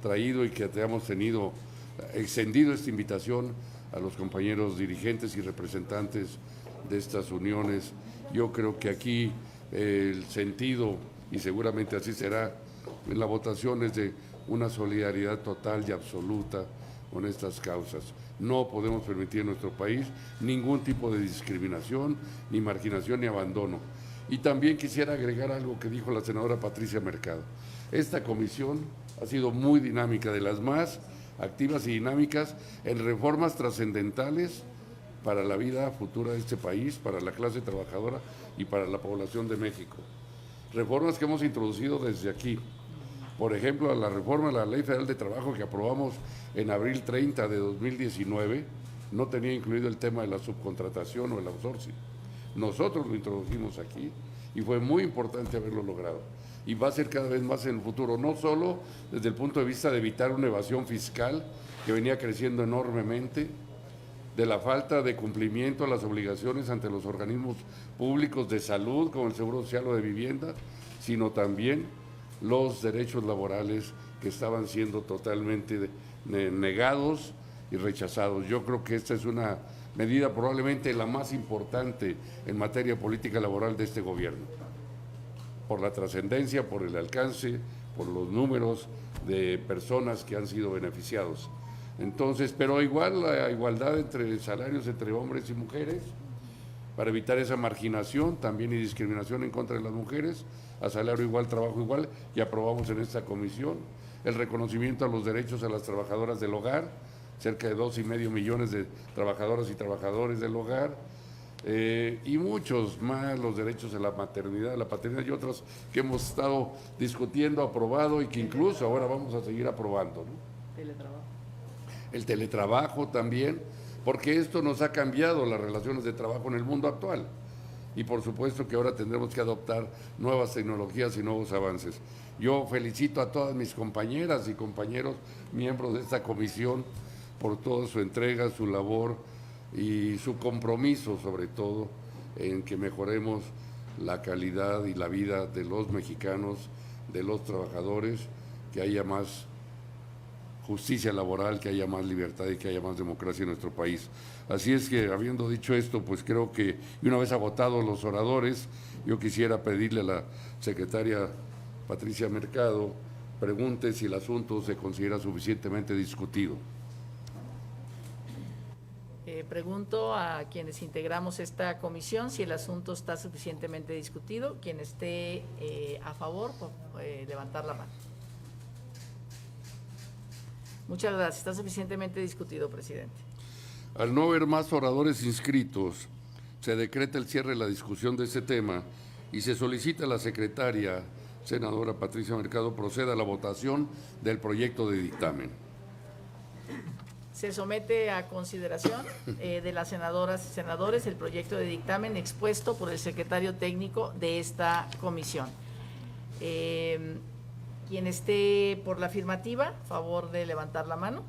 traído y que hayamos extendido esta invitación a los compañeros dirigentes y representantes de estas uniones. Yo creo que aquí el sentido, y seguramente así será en la votación, es de una solidaridad total y absoluta con estas causas. No podemos permitir en nuestro país ningún tipo de discriminación, ni marginación, ni abandono. Y también quisiera agregar algo que dijo la senadora Patricia Mercado. Esta comisión ha sido muy dinámica, de las más activas y dinámicas en reformas trascendentales para la vida futura de este país, para la clase trabajadora y para la población de México. Reformas que hemos introducido desde aquí. Por ejemplo, la reforma de la Ley Federal de Trabajo que aprobamos en abril 30 de 2019 no tenía incluido el tema de la subcontratación o el outsourcing. Nosotros lo introdujimos aquí y fue muy importante haberlo logrado. Y va a ser cada vez más en el futuro, no solo desde el punto de vista de evitar una evasión fiscal que venía creciendo enormemente, de la falta de cumplimiento a las obligaciones ante los organismos públicos de salud, como el Seguro Social o de Vivienda, sino también los derechos laborales que estaban siendo totalmente negados y rechazados. Yo creo que esta es una medida probablemente la más importante en materia política laboral de este gobierno, por la trascendencia, por el alcance, por los números de personas que han sido beneficiados. Entonces, pero igual la igualdad entre salarios entre hombres y mujeres, para evitar esa marginación también y discriminación en contra de las mujeres, a salario igual, trabajo igual, y aprobamos en esta comisión el reconocimiento a los derechos a las trabajadoras del hogar, cerca de 2,5 millones de trabajadoras y trabajadores del hogar, y muchos más, los derechos a la maternidad, la paternidad y otros que hemos estado discutiendo, aprobado y que incluso ahora vamos a seguir aprobando, ¿no? Teletrabajo. El teletrabajo también, porque esto nos ha cambiado las relaciones de trabajo en el mundo actual. Y por supuesto que ahora tendremos que adoptar nuevas tecnologías y nuevos avances. Yo felicito a todas mis compañeras y compañeros, miembros de esta comisión, por toda su entrega, su labor y su compromiso, sobre todo, en que mejoremos la calidad y la vida de los mexicanos, de los trabajadores, que haya más justicia laboral, que haya más libertad y que haya más democracia en nuestro país. Así es que, habiendo dicho esto, pues creo que, y una vez agotados los oradores, yo quisiera pedirle a la secretaria Patricia Mercado, pregunte si el asunto se considera suficientemente discutido. Pregunto a quienes integramos esta comisión si el asunto está suficientemente discutido. Quien esté a favor, levantar la mano. Muchas gracias. Está suficientemente discutido, presidente. Al no haber más oradores inscritos, se decreta el cierre de la discusión de este tema y se solicita a la secretaria, senadora Patricia Mercado, proceda a la votación del proyecto de dictamen. Se somete a consideración de las senadoras y senadores el proyecto de dictamen expuesto por el secretario técnico de esta comisión. Quien esté por la afirmativa, favor de levantar la mano.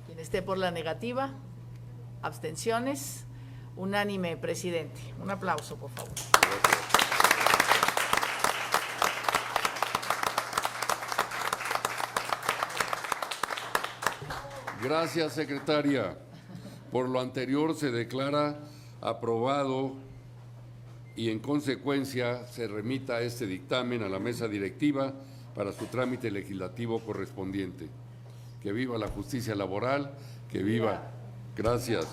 Quien esté por la negativa, abstenciones, unánime, presidente. Un aplauso, por favor. Gracias, secretaria. Por lo anterior se declara aprobado y en consecuencia se remita este dictamen a la mesa directiva para su trámite legislativo correspondiente. Que viva la justicia laboral, que viva. Gracias.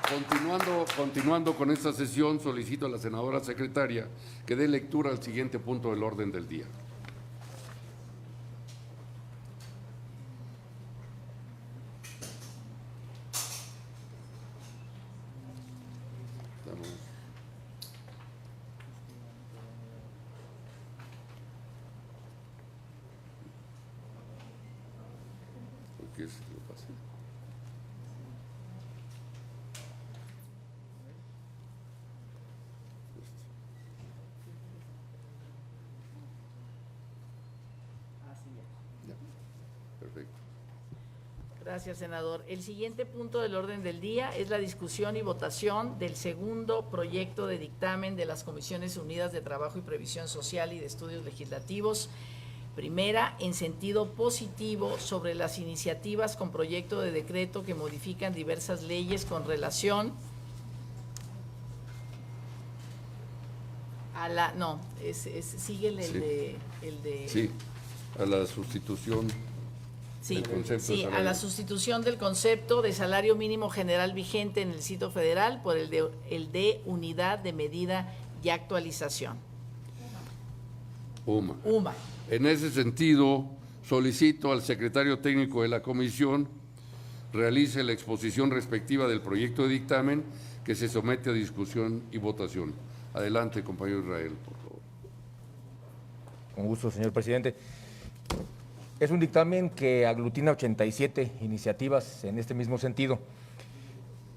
Continuando con esta sesión, solicito a la senadora secretaria que dé lectura al siguiente punto del orden del día. ¿Qué es lo que pasa? Ya. Perfecto. Gracias, senador. El siguiente punto del orden del día es la discusión y votación del segundo proyecto de dictamen de las Comisiones Unidas de Trabajo y Previsión Social y de Estudios Legislativos. Primera, en sentido positivo, sobre las iniciativas con proyecto de decreto que modifican diversas leyes con relación a la… No, sigue el de… Sí, a la sustitución Sí, del concepto de sí, a salario. la sustitución del concepto de salario mínimo general vigente en el Distrito Federal por el de unidad de medida y actualización. UMA. En ese sentido, solicito al secretario técnico de la comisión realice la exposición respectiva del proyecto de dictamen que se somete a discusión y votación. Adelante, compañero Israel, por favor. Con gusto, señor presidente. Es un dictamen que aglutina 87 iniciativas en este mismo sentido.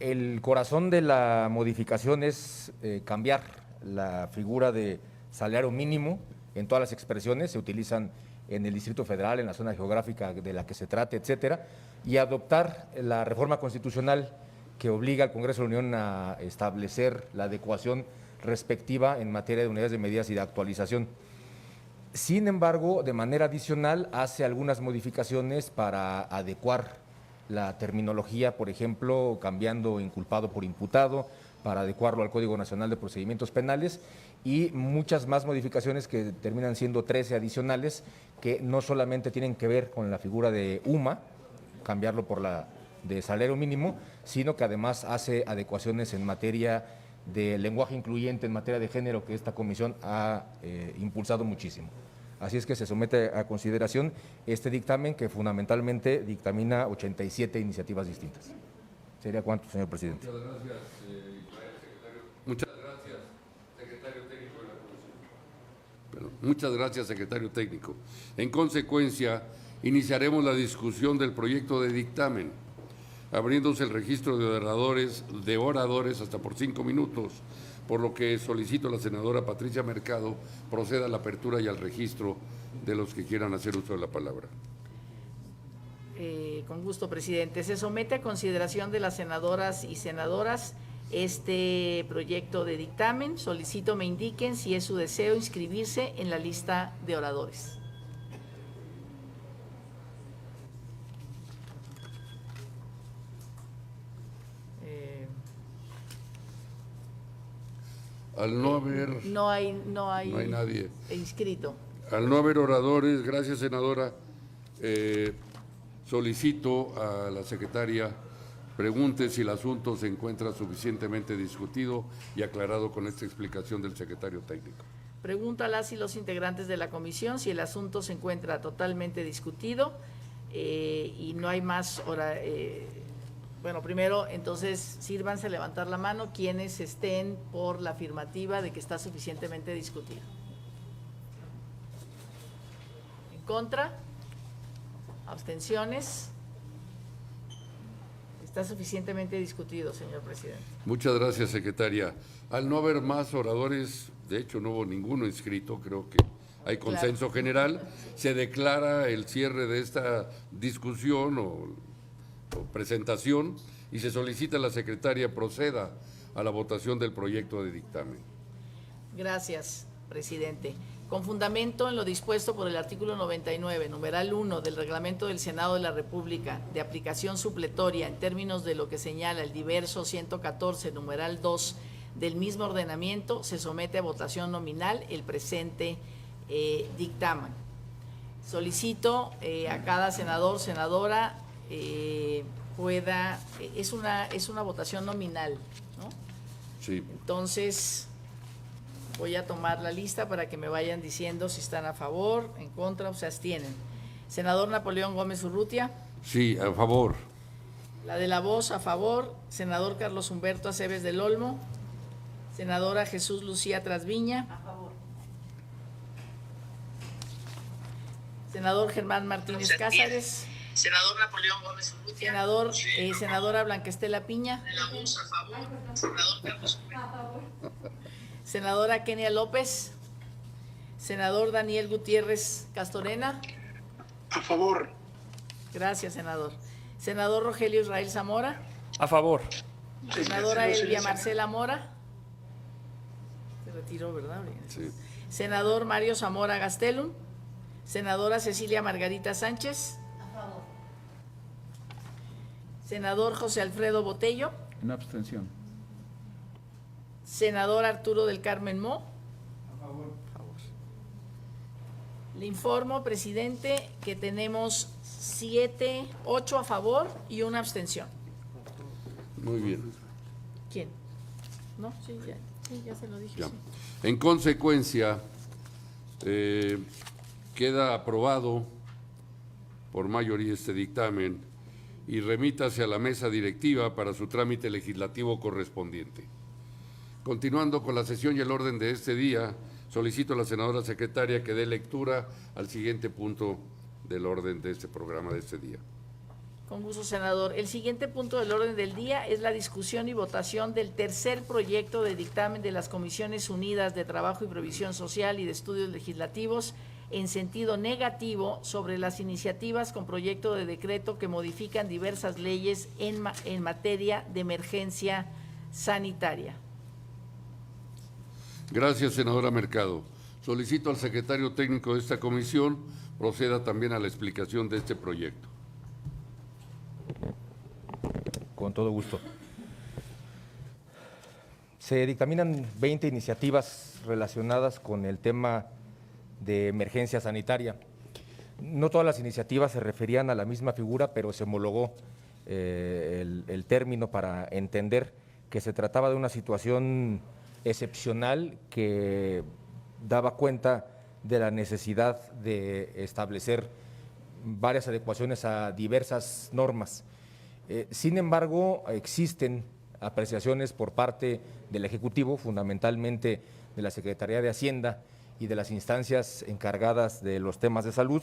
El corazón de la modificación es cambiar la figura de salario mínimo en todas las expresiones, se utilizan en el Distrito Federal, en la zona geográfica de la que se trate, etcétera, y adoptar la reforma constitucional que obliga al Congreso de la Unión a establecer la adecuación respectiva en materia de unidades de medidas y de actualización. Sin embargo, de manera adicional, hace algunas modificaciones para adecuar la terminología, por ejemplo, cambiando inculpado por imputado, para adecuarlo al Código Nacional de Procedimientos Penales, y muchas más modificaciones que terminan siendo 13 adicionales, que no solamente tienen que ver con la figura de UMA, cambiarlo por la de salario mínimo, sino que además hace adecuaciones en materia de lenguaje incluyente, en materia de género, que esta comisión ha impulsado muchísimo. Así es que se somete a consideración este dictamen, que fundamentalmente dictamina 87 iniciativas distintas. ¿Sería cuánto, señor presidente? Muchas gracias, Israel, secretario. Muchas gracias, secretario técnico de la comisión. Muchas gracias, secretario técnico. En consecuencia, iniciaremos la discusión del proyecto de dictamen, abriéndose el registro de oradores hasta por 5 minutos, por lo que solicito a la senadora Patricia Mercado proceda a la apertura y al registro de los que quieran hacer uso de la palabra. Con gusto, presidente. Se somete a consideración de las senadoras y senadoras este proyecto de dictamen. Solicito me indiquen si es su deseo inscribirse en la lista de oradores. Al no haber… No hay nadie. inscrito. Al no haber oradores, gracias, senadora, solicito a la secretaria pregunte si el asunto se encuentra suficientemente discutido y aclarado con esta explicación del secretario técnico. Pregunta a las y los integrantes de la comisión si el asunto se encuentra totalmente discutido y no hay más hora. Bueno, primero, entonces, sírvanse a levantar la mano quienes estén por la afirmativa de que está suficientemente discutido. ¿En contra? ¿Abstenciones? Está suficientemente discutido, señor presidente. Muchas gracias, secretaria. Al no haber más oradores, de hecho no hubo ninguno inscrito, creo que hay consenso general, se declara el cierre de esta discusión o presentación y se solicita a la secretaria proceda a la votación del proyecto de dictamen. Gracias, presidente. Con fundamento en lo dispuesto por el artículo 99, numeral 1 del Reglamento del Senado de la República, de aplicación supletoria en términos de lo que señala el diverso 114, numeral 2 del mismo ordenamiento, se somete a votación nominal el presente dictamen. Solicito a cada senador, senadora, pueda, es una votación nominal, ¿no? Sí. Entonces, voy a tomar la lista para que me vayan diciendo si están a favor, en contra o se abstienen. Senador Napoleón Gómez Urrutia. Sí, a favor. La de la voz, a favor. Senador Carlos Humberto Aceves del Olmo. Senadora Jesús Lucía Trasviña. A favor. Senador Germán Martínez Cázares. Senador Napoleón Gómez Urrutia. Senadora Blanca Estela Piña. De la voz, a favor. Senador Carlos Humberto. A favor. Senadora Kenia López. Senador Daniel Gutiérrez Castorena. A favor. Gracias, senador. Senador Rogelio Israel Zamora. A favor. Senadora Elvia Marcela Mora. Se retiró, ¿verdad? Sí. Senador Mario Zamora Gastelum. Senadora Cecilia Margarita Sánchez. A favor. Senador José Alfredo Botello. Una abstención. Senador Arturo del Carmen Mo. A favor. Le informo, presidente, que tenemos 8 a favor y una abstención. Muy bien. ¿Quién? No, sí, ya se lo dije. Ya. Sí. En consecuencia, queda aprobado por mayoría este dictamen y remítase a la mesa directiva para su trámite legislativo correspondiente. Continuando con la sesión y el orden de este día, solicito a la senadora secretaria que dé lectura al siguiente punto del orden de este programa de este día. Con gusto, senador. El siguiente punto del orden del día es la discusión y votación del tercer proyecto de dictamen de las Comisiones Unidas de Trabajo y Previsión Social y de Estudios Legislativos en sentido negativo sobre las iniciativas con proyecto de decreto que modifican diversas leyes en materia de emergencia sanitaria. Gracias, senadora Mercado. Solicito al secretario técnico de esta comisión proceda también a la explicación de este proyecto. Con todo gusto. Se dictaminan 20 iniciativas relacionadas con el tema de emergencia sanitaria. No todas las iniciativas se referían a la misma figura, pero se homologó el término para entender que se trataba de una situación excepcional que daba cuenta de la necesidad de establecer varias adecuaciones a diversas normas. Sin embargo, existen apreciaciones por parte del Ejecutivo, fundamentalmente de la Secretaría de Hacienda y de las instancias encargadas de los temas de salud,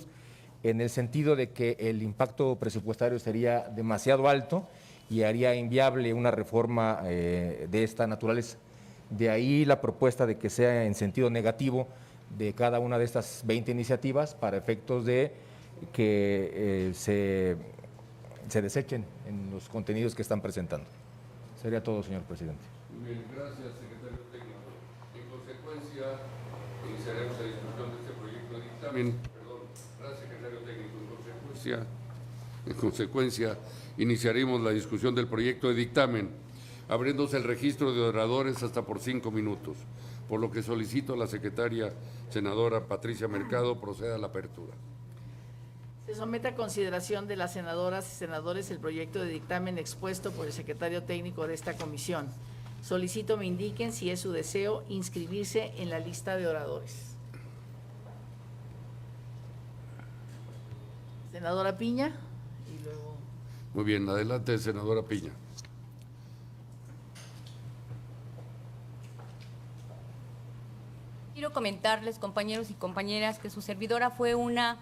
en el sentido de que el impacto presupuestario sería demasiado alto y haría inviable una reforma de esta naturaleza. De ahí la propuesta de que sea en sentido negativo de cada una de estas 20 iniciativas para efectos de que se desechen en los contenidos que están presentando. Sería todo, señor presidente. Muy bien, gracias, secretario técnico. En consecuencia, iniciaremos la discusión de este proyecto de dictamen. Perdón, gracias, secretario técnico. En consecuencia, iniciaremos la discusión del proyecto de dictamen, abriéndose el registro de oradores hasta por 5 minutos, por lo que solicito a la secretaria senadora Patricia Mercado proceda a la apertura. Se somete a consideración de las senadoras y senadores el proyecto de dictamen expuesto por el secretario técnico de esta comisión. Solicito me indiquen si es su deseo inscribirse en la lista de oradores. Senadora Piña y luego… Muy bien, adelante, senadora Piña. Quiero comentarles, compañeros y compañeras, que su servidora fue una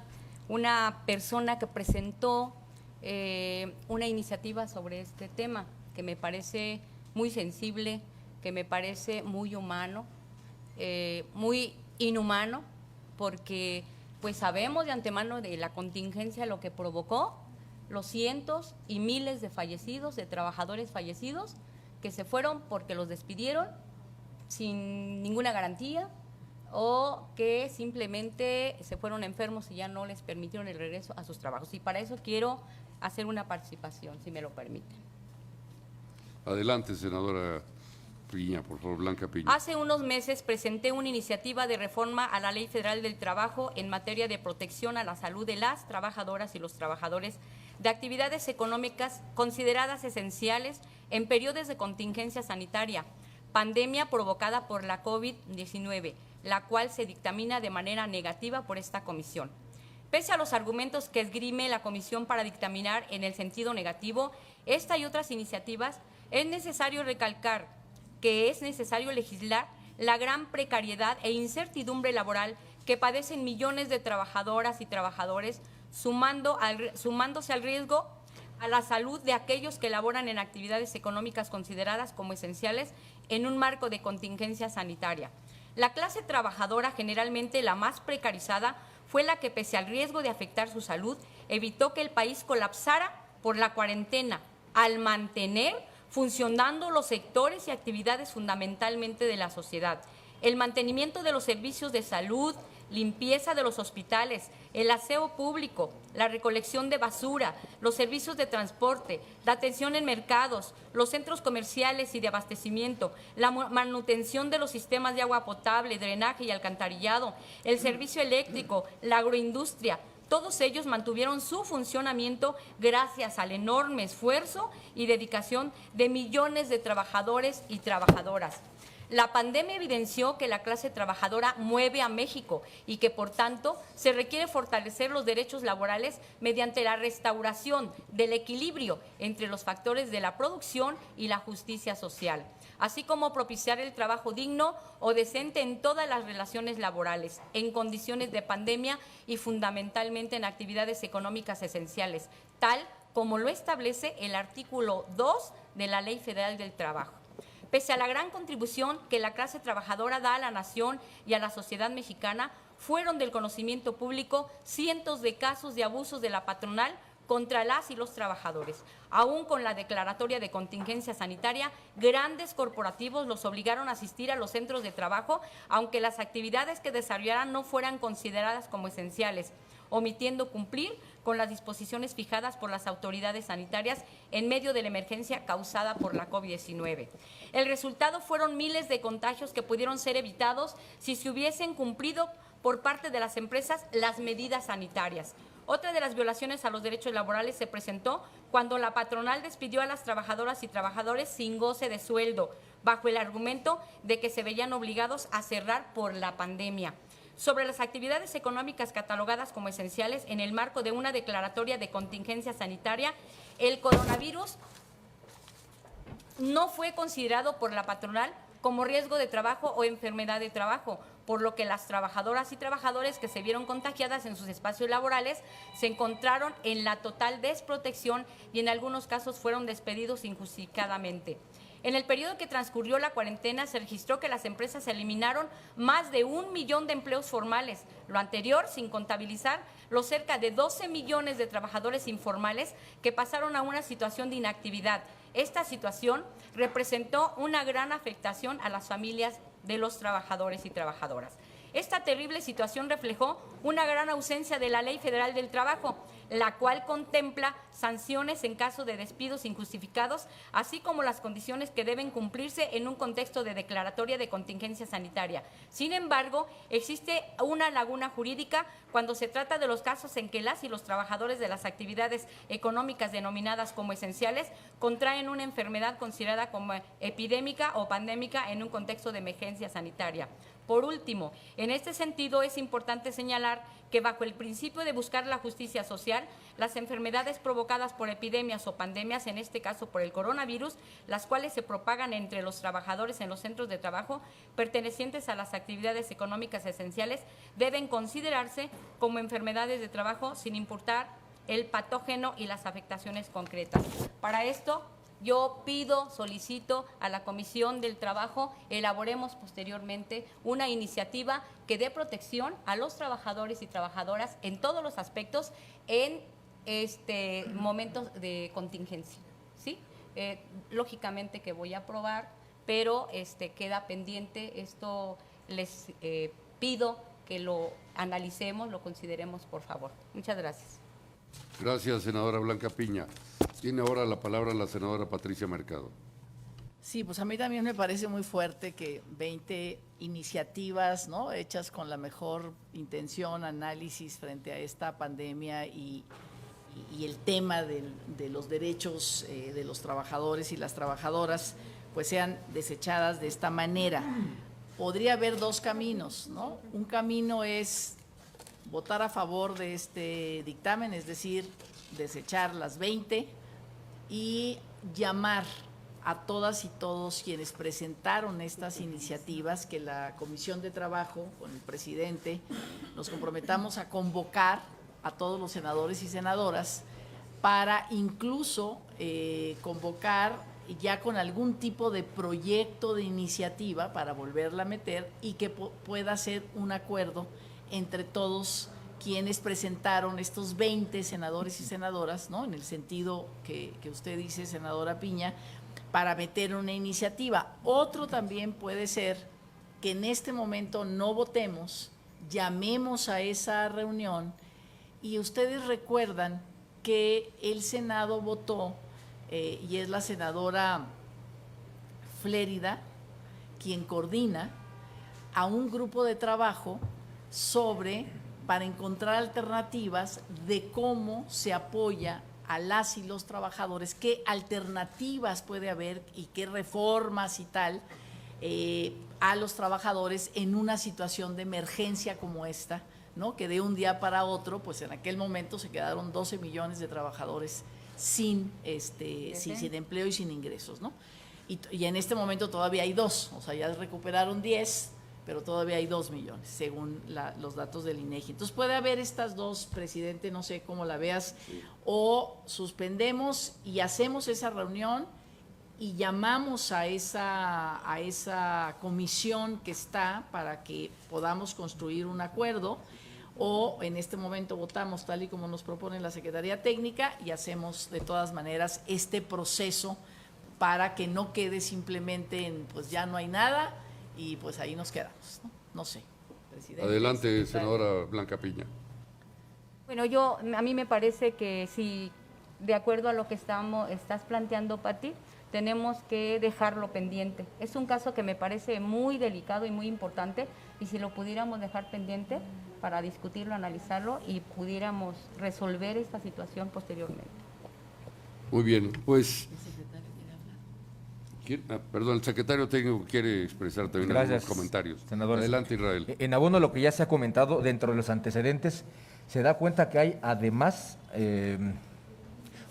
persona que presentó una iniciativa sobre este tema, que me parece muy sensible, que me parece muy humano, muy inhumano, porque pues sabemos de antemano de la contingencia lo que provocó, los cientos y miles de fallecidos, de trabajadores fallecidos, que se fueron porque los despidieron sin ninguna garantía, o que simplemente se fueron enfermos y ya no les permitieron el regreso a sus trabajos. Y para eso quiero hacer una participación, si me lo permiten. Adelante, senadora Piña, por favor, Blanca Piña. Hace unos meses presenté una iniciativa de reforma a la Ley Federal del Trabajo en materia de protección a la salud de las trabajadoras y los trabajadores de actividades económicas consideradas esenciales en periodos de contingencia sanitaria, pandemia provocada por la COVID-19, la cual se dictamina de manera negativa por esta comisión. Pese a los argumentos que esgrime la comisión para dictaminar en el sentido negativo esta y otras iniciativas, es necesario recalcar que es necesario legislar la gran precariedad e incertidumbre laboral que padecen millones de trabajadoras y trabajadores, sumándose al riesgo a la salud de aquellos que laboran en actividades económicas consideradas como esenciales en un marco de contingencia sanitaria. La clase trabajadora, generalmente la más precarizada, fue la que, pese al riesgo de afectar su salud, evitó que el país colapsara por la cuarentena, al mantener funcionando los sectores y actividades fundamentalmente de la sociedad. El mantenimiento de los servicios de salud, limpieza de los hospitales, el aseo público, la recolección de basura, los servicios de transporte, la atención en mercados, los centros comerciales y de abastecimiento, la manutención de los sistemas de agua potable, drenaje y alcantarillado, el servicio eléctrico, la agroindustria. Todos ellos mantuvieron su funcionamiento gracias al enorme esfuerzo y dedicación de millones de trabajadores y trabajadoras. La pandemia evidenció que la clase trabajadora mueve a México y que, por tanto, se requiere fortalecer los derechos laborales mediante la restauración del equilibrio entre los factores de la producción y la justicia social, así como propiciar el trabajo digno o decente en todas las relaciones laborales, en condiciones de pandemia y fundamentalmente en actividades económicas esenciales, tal como lo establece el artículo 2 de la Ley Federal del Trabajo. Pese a la gran contribución que la clase trabajadora da a la nación y a la sociedad mexicana, fueron del conocimiento público cientos de casos de abusos de la patronal contra las y los trabajadores. Aún con la declaratoria de contingencia sanitaria, grandes corporativos los obligaron a asistir a los centros de trabajo, aunque las actividades que desarrollaran no fueran consideradas como esenciales, omitiendo cumplir con las disposiciones fijadas por las autoridades sanitarias en medio de la emergencia causada por la COVID-19. El resultado fueron miles de contagios que pudieron ser evitados si se hubiesen cumplido por parte de las empresas las medidas sanitarias. Otra de las violaciones a los derechos laborales se presentó cuando la patronal despidió a las trabajadoras y trabajadores sin goce de sueldo, bajo el argumento de que se veían obligados a cerrar por la pandemia. Sobre las actividades económicas catalogadas como esenciales en el marco de una declaratoria de contingencia sanitaria, el coronavirus no fue considerado por la patronal como riesgo de trabajo o enfermedad de trabajo, por lo que las trabajadoras y trabajadores que se vieron contagiadas en sus espacios laborales se encontraron en la total desprotección y en algunos casos fueron despedidos injustificadamente. En el periodo que transcurrió la cuarentena se registró que las empresas eliminaron más de 1 millón de empleos formales, lo anterior sin contabilizar los cerca de 12 millones de trabajadores informales que pasaron a una situación de inactividad. Esta situación representó una gran afectación a las familias de los trabajadores y trabajadoras. Esta terrible situación reflejó una gran ausencia de la Ley Federal del Trabajo, la cual contempla sanciones en caso de despidos injustificados, así como las condiciones que deben cumplirse en un contexto de declaratoria de contingencia sanitaria. Sin embargo, existe una laguna jurídica cuando se trata de los casos en que las y los trabajadores de las actividades económicas denominadas como esenciales contraen una enfermedad considerada como epidémica o pandémica en un contexto de emergencia sanitaria. Por último, en este sentido es importante señalar que bajo el principio de buscar la justicia social, las enfermedades provocadas por epidemias o pandemias, en este caso por el coronavirus, las cuales se propagan entre los trabajadores en los centros de trabajo pertenecientes a las actividades económicas esenciales, deben considerarse como enfermedades de trabajo sin importar el patógeno y las afectaciones concretas. Para esto, yo solicito a la Comisión del Trabajo, elaboremos posteriormente una iniciativa que dé protección a los trabajadores y trabajadoras en todos los aspectos en momentos de contingencia, ¿sí? Lógicamente que voy a aprobar, pero queda pendiente. Esto les pido que lo analicemos, lo consideremos, por favor. Muchas gracias. Gracias, senadora Blanca Piña. Tiene ahora la palabra la senadora Patricia Mercado. Sí, pues a mí también me parece muy fuerte que 20 iniciativas, ¿no?, hechas con la mejor intención, análisis frente a esta pandemia y y el tema de los derechos de los trabajadores y las trabajadoras pues sean desechadas de esta manera. Podría haber dos caminos, ¿no? Un camino es votar a favor de este dictamen, es decir, desechar las 20 y llamar a todas y todos quienes presentaron estas iniciativas, que la Comisión de Trabajo, con el presidente, nos comprometamos a convocar a todos los senadores y senadoras para incluso convocar ya con algún tipo de proyecto de iniciativa para volverla a meter y que pueda ser un acuerdo entre todos quienes presentaron estos 20 senadores y senadoras, ¿no? En el sentido que usted dice, senadora Piña, para meter una iniciativa. Otro también puede ser que en este momento no votemos, llamemos a esa reunión y ustedes recuerdan que el Senado votó, y es la senadora Flérida quien coordina a un grupo de trabajo para encontrar alternativas de cómo se apoya a las y los trabajadores, qué alternativas puede haber y qué reformas y tal a los trabajadores en una situación de emergencia como esta, ¿no? Que de un día para otro, pues en aquel momento se quedaron 12 millones de trabajadores sin empleo y sin ingresos, ¿no? Y en este momento todavía hay 2, o sea, ya recuperaron 10, pero todavía hay 2 millones, según los datos del INEGI. Entonces puede haber estas dos, presidente, no sé cómo la veas, o suspendemos y hacemos esa reunión y llamamos a esa comisión que está para que podamos construir un acuerdo, o en este momento votamos tal y como nos propone la Secretaría Técnica y hacemos de todas maneras este proceso para que no quede simplemente en pues ya no hay nada y pues ahí nos quedamos, ¿no? No sé, presidente. Adelante, senadora Blanca Piña. Bueno, a mí me parece que si de acuerdo a lo que estás planteando, Pati, tenemos que dejarlo pendiente. Es un caso que me parece muy delicado y muy importante y si lo pudiéramos dejar pendiente para discutirlo, analizarlo y pudiéramos resolver esta situación posteriormente. Muy bien, pues... Perdón, el secretario técnico quiere expresar también algunos comentarios. Senadores. Adelante, Israel. En abono a lo que ya se ha comentado, dentro de los antecedentes, se da cuenta que hay además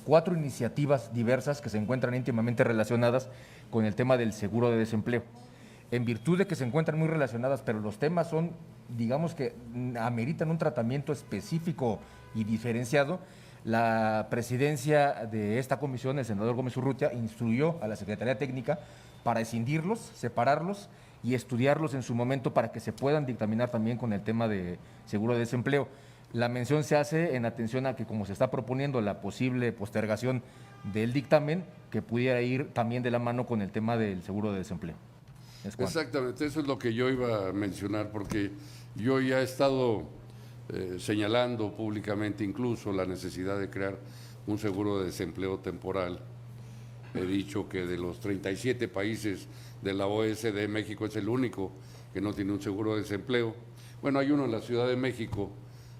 4 iniciativas diversas que se encuentran íntimamente relacionadas con el tema del seguro de desempleo. En virtud de que se encuentran muy relacionadas, pero los temas son, digamos que ameritan un tratamiento específico y diferenciado, la presidencia de esta comisión, el senador Gómez Urrutia, instruyó a la Secretaría Técnica para escindirlos, separarlos y estudiarlos en su momento para que se puedan dictaminar también con el tema de seguro de desempleo. La mención se hace en atención a que, como se está proponiendo la posible postergación del dictamen, que pudiera ir también de la mano con el tema del seguro de desempleo. Exactamente, eso es lo que yo iba a mencionar, porque yo ya he estado señalando públicamente incluso la necesidad de crear un seguro de desempleo temporal. He dicho que de los 37 países de la OECD, México es el único que no tiene un seguro de desempleo. Bueno, hay uno en la Ciudad de México,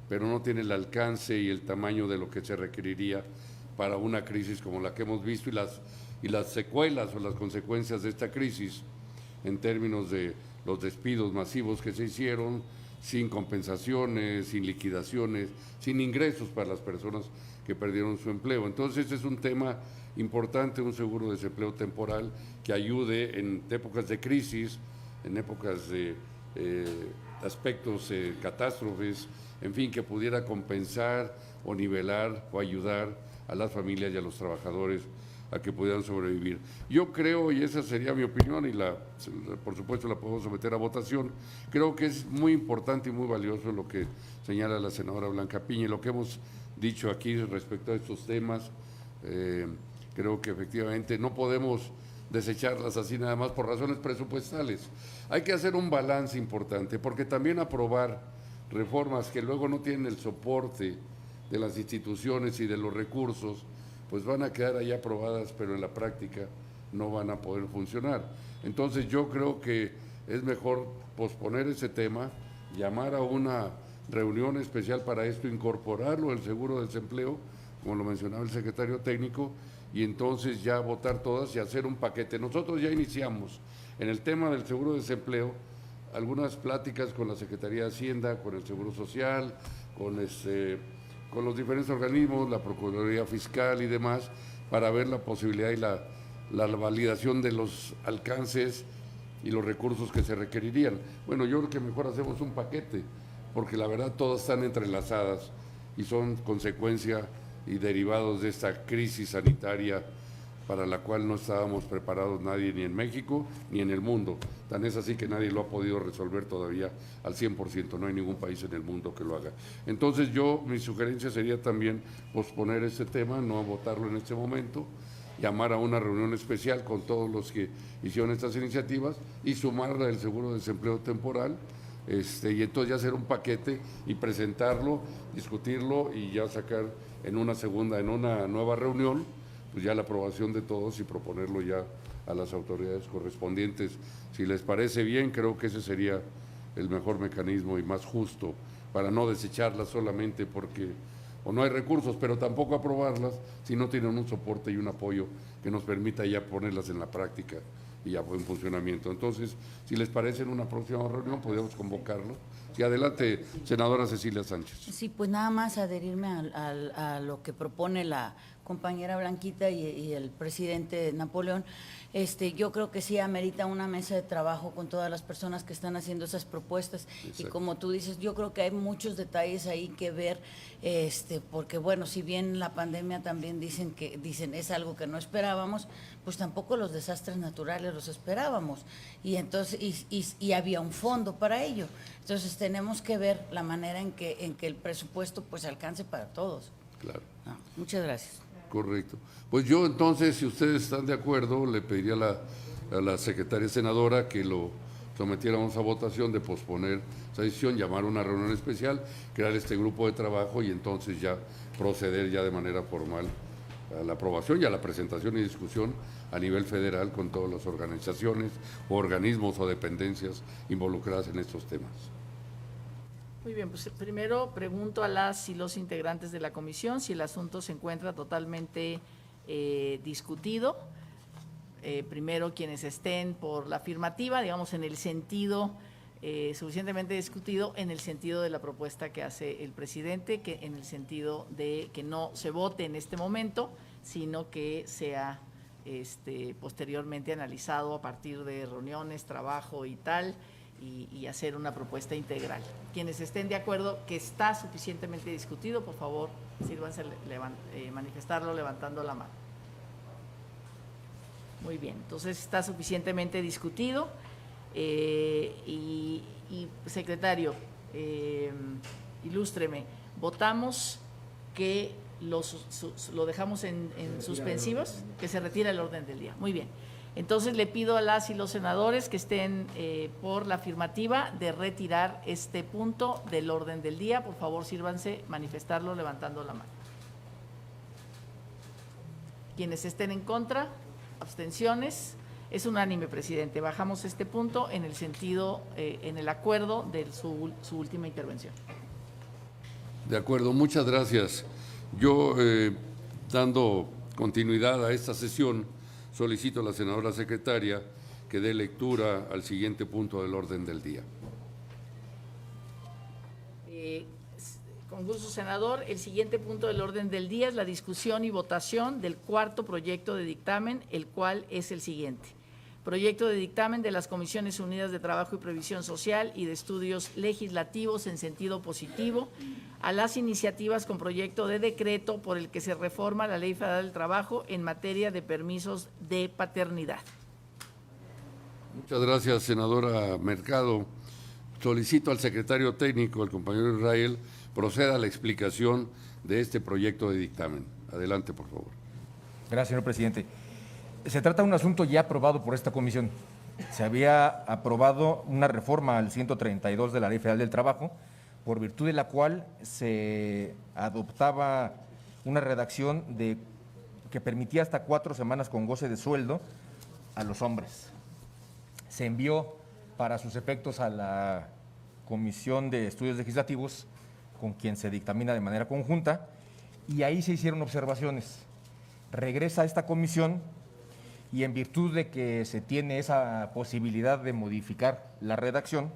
pero no tiene el alcance y el tamaño de lo que se requeriría para una crisis como la que hemos visto y las secuelas o las consecuencias de esta crisis en términos de los despidos masivos que se hicieron, sin compensaciones, sin liquidaciones, sin ingresos para las personas que perdieron su empleo. Entonces, este es un tema importante, un seguro de desempleo temporal que ayude en épocas de crisis, en épocas de aspectos, catástrofes, en fin, que pudiera compensar o nivelar o ayudar a las familias y a los trabajadores a que pudieran sobrevivir. Yo creo, y esa sería mi opinión, y por supuesto la podemos someter a votación, creo que es muy importante y muy valioso lo que señala la senadora Blanca Piña y lo que hemos dicho aquí respecto a estos temas. Creo que efectivamente no podemos desecharlas así nada más por razones presupuestales. Hay que hacer un balance importante, porque también aprobar reformas que luego no tienen el soporte de las instituciones y de los recursos, pues van a quedar ahí aprobadas, pero en la práctica no van a poder funcionar. Entonces yo creo que es mejor posponer ese tema, llamar a una reunión especial para esto, incorporarlo el seguro de desempleo, como lo mencionaba el secretario técnico, y entonces ya votar todas y hacer un paquete. Nosotros ya iniciamos en el tema del seguro de desempleo algunas pláticas con la Secretaría de Hacienda, con el Seguro Social, con los diferentes organismos, la Procuraduría Fiscal y demás, para ver la posibilidad y la validación de los alcances y los recursos que se requerirían. Bueno, yo creo que mejor hacemos un paquete, porque la verdad todas están entrelazadas y son consecuencia y derivados de esta crisis sanitaria para la cual no estábamos preparados nadie, ni en México ni en el mundo. Tan es así que nadie lo ha podido resolver todavía al 100%, no hay ningún país en el mundo que lo haga. Entonces mi sugerencia sería también posponer este tema, no votarlo en este momento, llamar a una reunión especial con todos los que hicieron estas iniciativas y sumarla el seguro de desempleo temporal, y entonces ya hacer un paquete y presentarlo, discutirlo y ya sacar en una nueva reunión, pues ya la aprobación de todos y proponerlo ya a las autoridades correspondientes. Si les parece bien, creo que ese sería el mejor mecanismo y más justo para no desecharlas solamente porque o no hay recursos, pero tampoco aprobarlas si no tienen un soporte y un apoyo que nos permita ya ponerlas en la práctica y ya en funcionamiento. Entonces, si les parece, en una próxima reunión podríamos convocarlo. Y adelante, senadora Cecilia Sánchez. Sí, pues nada más adherirme a lo que propone la compañera Blanquita y el presidente Napoleón. Yo creo que sí amerita una mesa de trabajo con todas las personas que están haciendo esas propuestas. Exacto. Y como tú dices, yo creo que hay muchos detalles ahí que ver, porque bueno, si bien la pandemia también dicen es algo que no esperábamos, pues tampoco los desastres naturales los esperábamos. Y entonces y había un fondo para ello. Entonces tenemos que ver la manera en que el presupuesto pues alcance para todos. Claro. Muchas gracias. Correcto. Pues yo entonces, si ustedes están de acuerdo, le pediría a la secretaria senadora que lo sometiéramos a votación de posponer esa decisión, llamar a una reunión especial, crear este grupo de trabajo y entonces ya proceder ya de manera formal a la aprobación y a la presentación y discusión a nivel federal con todas las organizaciones, o organismos o dependencias involucradas en estos temas. Muy bien, pues primero pregunto a las y los integrantes de la comisión si el asunto se encuentra totalmente discutido. Primero, quienes estén por la afirmativa, digamos en el sentido suficientemente discutido, en el sentido de la propuesta que hace el presidente, que en el sentido de que no se vote en este momento, sino que sea posteriormente analizado a partir de reuniones, trabajo y tal, y hacer una propuesta integral. Quienes estén de acuerdo que está suficientemente discutido, por favor, sírvanse manifestarlo levantando la mano. Muy bien, entonces está suficientemente discutido. Y secretario, ilústreme, votamos que lo dejamos en suspensivos, que se retira el orden del día. Muy bien. Entonces le pido a las y los senadores que estén por la afirmativa de retirar este punto del orden del día. Por favor, sírvanse manifestarlo levantando la mano. Quienes estén en contra, abstenciones. Es unánime, presidente. Bajamos este punto en el sentido, en el acuerdo de su última intervención. De acuerdo, muchas gracias. Yo, dando continuidad a esta sesión, solicito a la senadora secretaria que dé lectura al siguiente punto del orden del día. Con gusto, senador. El siguiente punto del orden del día es la discusión y votación del cuarto proyecto de dictamen, el cual es el siguiente. Proyecto de dictamen de las Comisiones Unidas de Trabajo y Previsión Social y de Estudios Legislativos en sentido positivo a las iniciativas con proyecto de decreto por el que se reforma la Ley Federal del Trabajo en materia de permisos de paternidad. Muchas gracias, senadora Mercado. Solicito al secretario técnico, el compañero Israel, proceda a la explicación de este proyecto de dictamen. Adelante, por favor. Gracias, señor presidente. Se trata de un asunto ya aprobado por esta comisión. Se había aprobado una reforma al 132 de la Ley Federal del Trabajo, por virtud de la cual se adoptaba una redacción que permitía hasta 4 semanas con goce de sueldo a los hombres. Se envió para sus efectos a la Comisión de Estudios Legislativos, con quien se dictamina de manera conjunta, y ahí se hicieron observaciones. Regresa a esta comisión y en virtud de que se tiene esa posibilidad de modificar la redacción,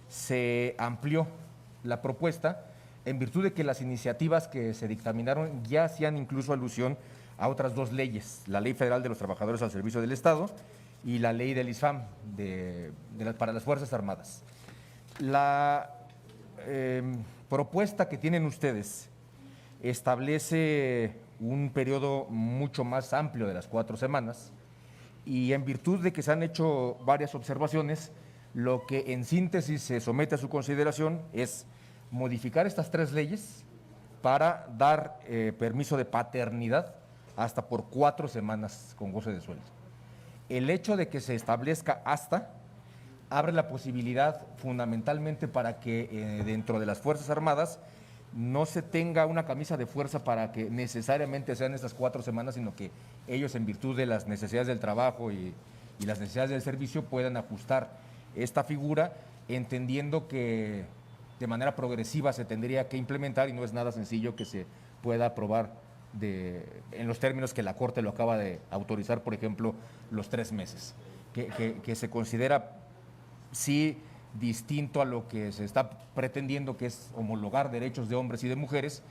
se amplió la propuesta en virtud de que las iniciativas que se dictaminaron ya hacían incluso alusión a otras dos leyes, la Ley Federal de los Trabajadores al Servicio del Estado y la Ley del ISFAM para las Fuerzas Armadas. La propuesta que tienen ustedes establece un periodo mucho más amplio de las 4 semanas y en virtud de que se han hecho varias observaciones, lo que en síntesis se somete a su consideración es modificar estas 3 leyes para dar permiso de paternidad hasta por 4 semanas con goce de sueldo. El hecho de que se establezca hasta abre la posibilidad fundamentalmente para que dentro de las Fuerzas Armadas no se tenga una camisa de fuerza para que necesariamente sean estas 4 semanas, sino que ellos, en virtud de las necesidades del trabajo y las necesidades del servicio, puedan ajustar esta figura, entendiendo que de manera progresiva se tendría que implementar y no es nada sencillo que se pueda aprobar en los términos que la Corte lo acaba de autorizar, por ejemplo, los 3 meses, que se considera sí distinto a lo que se está pretendiendo, que es homologar derechos de hombres y de mujeres.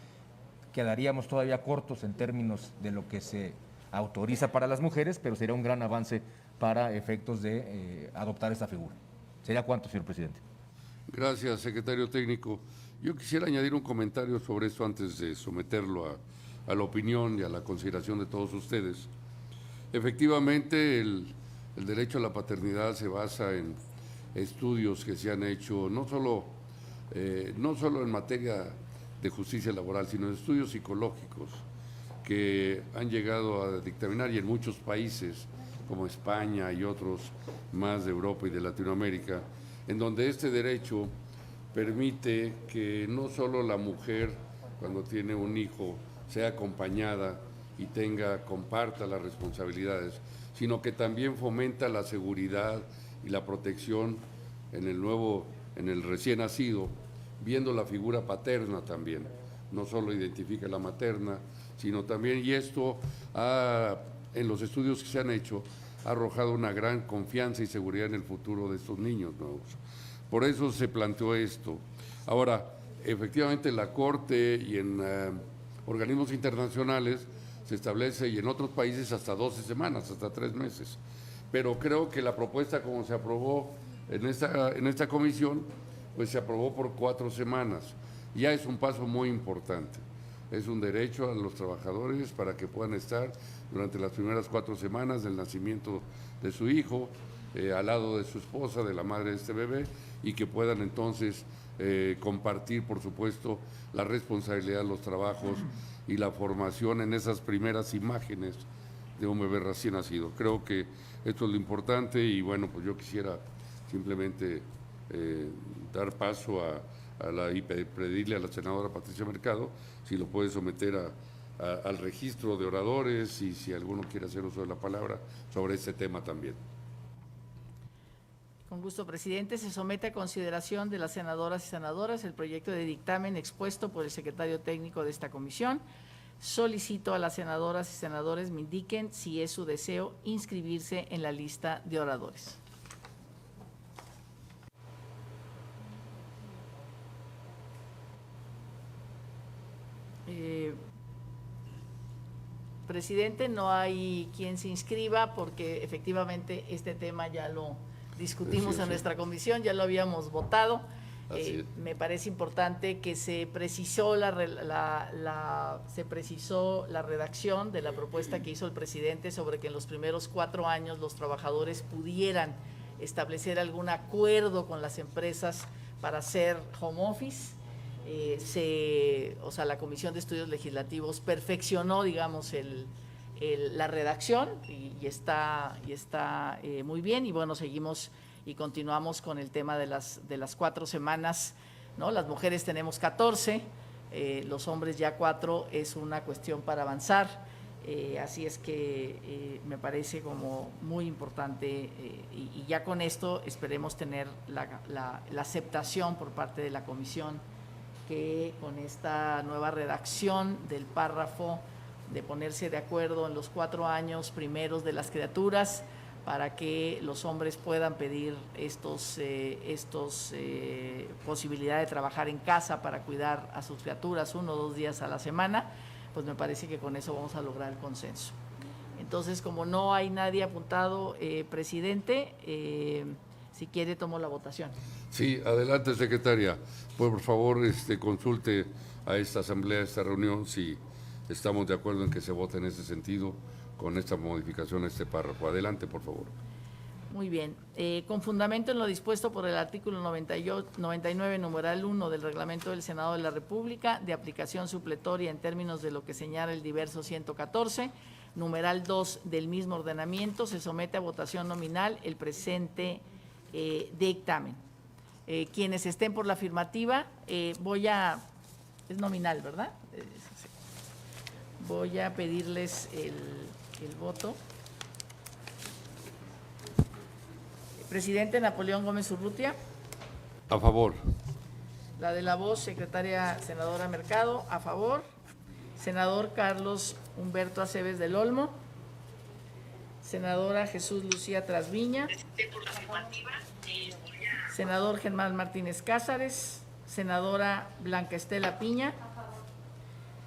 Quedaríamos todavía cortos en términos de lo que se autoriza para las mujeres, pero sería un gran avance para efectos de adoptar esta figura. ¿Sería cuánto, señor presidente? Gracias, secretario técnico. Yo quisiera añadir un comentario sobre esto antes de someterlo a la opinión y a la consideración de todos ustedes. Efectivamente, el derecho a la paternidad se basa en estudios que se han hecho no solo en materia de justicia laboral, sino en estudios psicológicos que han llegado a dictaminar, y en muchos países como España y otros más de Europa y de Latinoamérica, en donde este derecho permite que no solo la mujer, cuando tiene un hijo, sea acompañada y comparta las responsabilidades, sino que también fomenta la seguridad y la protección en el recién nacido, viendo la figura paterna también. No solo identifica la materna, sino también, y esto en los estudios que se han hecho, ha arrojado una gran confianza y seguridad en el futuro de estos niños nuevos. Por eso se planteó esto. Ahora, efectivamente, en la Corte y en organismos internacionales se establece, y en otros países hasta 12 semanas, hasta 3 meses. Pero creo que la propuesta, como se aprobó en esta comisión, pues se aprobó por 4 semanas. Ya es un paso muy importante. Es un derecho a los trabajadores para que puedan estar durante las primeras 4 semanas del nacimiento de su hijo, al lado de su esposa, de la madre de este bebé, y que puedan entonces compartir, por supuesto, la responsabilidad de los trabajos y la formación en esas primeras imágenes de un bebé recién nacido. Creo que esto es lo importante y bueno, pues yo quisiera simplemente dar paso y pedirle a la senadora Patricia Mercado si lo puede someter al registro de oradores y si alguno quiere hacer uso de la palabra sobre este tema también. Con gusto, presidente. Se somete a consideración de las senadoras y senadores el proyecto de dictamen expuesto por el secretario técnico de esta comisión. Solicito a las senadoras y senadores me indiquen si es su deseo inscribirse en la lista de oradores. Presidente, no hay quien se inscriba porque efectivamente este tema ya lo discutimos en nuestra comisión, ya lo habíamos votado. Me parece importante que se precisó se precisó la redacción de la propuesta que hizo el presidente sobre que en los primeros 4 años los trabajadores pudieran establecer algún acuerdo con las empresas para hacer home office. La Comisión de Estudios Legislativos perfeccionó, digamos, la redacción y está muy bien. Y bueno, seguimos y continuamos con el tema de las 4 semanas, ¿no? Las mujeres tenemos 14, los hombres ya 4, es una cuestión para avanzar. Así es que me parece como muy importante y ya con esto esperemos tener la aceptación por parte de la comisión que con esta nueva redacción del párrafo de ponerse de acuerdo en los 4 años primeros de las criaturas para que los hombres puedan pedir posibilidad de trabajar en casa para cuidar a sus criaturas 1 o 2 días a la semana, pues me parece que con eso vamos a lograr el consenso. Entonces, como no hay nadie apuntado, presidente, si quiere tomo la votación. Sí, adelante, secretaria. Por favor, consulte a esta asamblea, a esta reunión, si estamos de acuerdo en que se vote en ese sentido con esta modificación a este párrafo. Adelante, por favor. Muy bien. Con fundamento en lo dispuesto por el artículo 99, numeral 1 del Reglamento del Senado de la República, de aplicación supletoria en términos de lo que señala el diverso 114, numeral 2 del mismo ordenamiento, se somete a votación nominal el presente dictamen. Quienes estén por la afirmativa, es nominal, ¿verdad? Voy a pedirles el voto. Presidente Napoleón Gómez Urrutia. A favor. La de la voz, secretaria senadora Mercado, a favor. Senador Carlos Humberto Aceves del Olmo. Senadora Jesús Lucía Trasviña. Senador Germán Martínez Cázares. Senadora Blanca Estela Piña.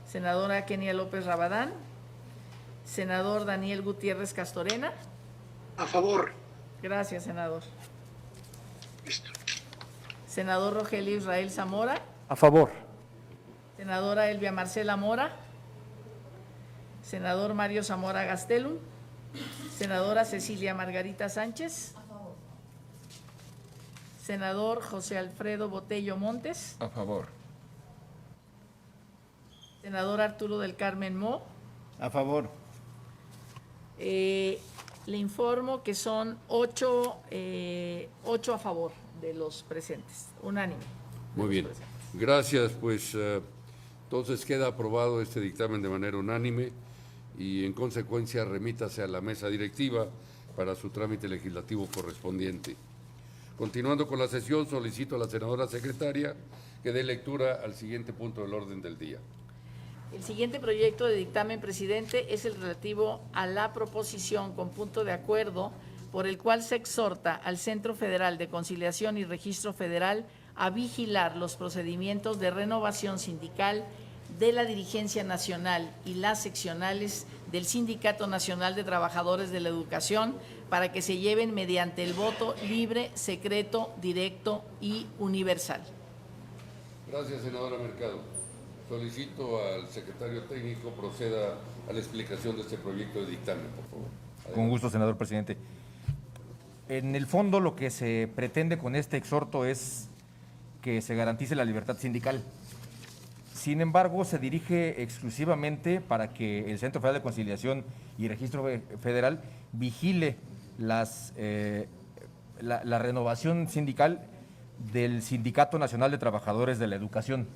Senadora Kenia López Rabadán. Senador Daniel Gutiérrez Castorena. A favor. Gracias, senador. Listo. Senador Rogelio Israel Zamora. A favor. Senadora Elvia Marcela Mora. Senador Mario Zamora Gastelum. Senadora Cecilia Margarita Sánchez. A favor. Senador José Alfredo Botello Montes. A favor. Senador Arturo del Carmen Mo. A favor. Le informo que son 8 a favor de los presentes, unánime. Muy bien. Gracias, pues entonces queda aprobado este dictamen de manera unánime y en consecuencia remítase a la mesa directiva para su trámite legislativo correspondiente. Continuando con la sesión, solicito a la senadora secretaria que dé lectura al siguiente punto del orden del día. El siguiente proyecto de dictamen, presidente, es el relativo a la proposición con punto de acuerdo por el cual se exhorta al Centro Federal de Conciliación y Registro Federal a vigilar los procedimientos de renovación sindical de la dirigencia nacional y las seccionales del Sindicato Nacional de Trabajadores de la Educación para que se lleven mediante el voto libre, secreto, directo y universal. Gracias, senadora Mercado. Solicito al secretario técnico proceda a la explicación de este proyecto de dictamen, por favor. Adelante. Con gusto, senador presidente. En el fondo, lo que se pretende con este exhorto es que se garantice la libertad sindical. Sin embargo, se dirige exclusivamente para que el Centro Federal de Conciliación y Registro Federal vigile la renovación sindical del Sindicato Nacional de Trabajadores de la Educación.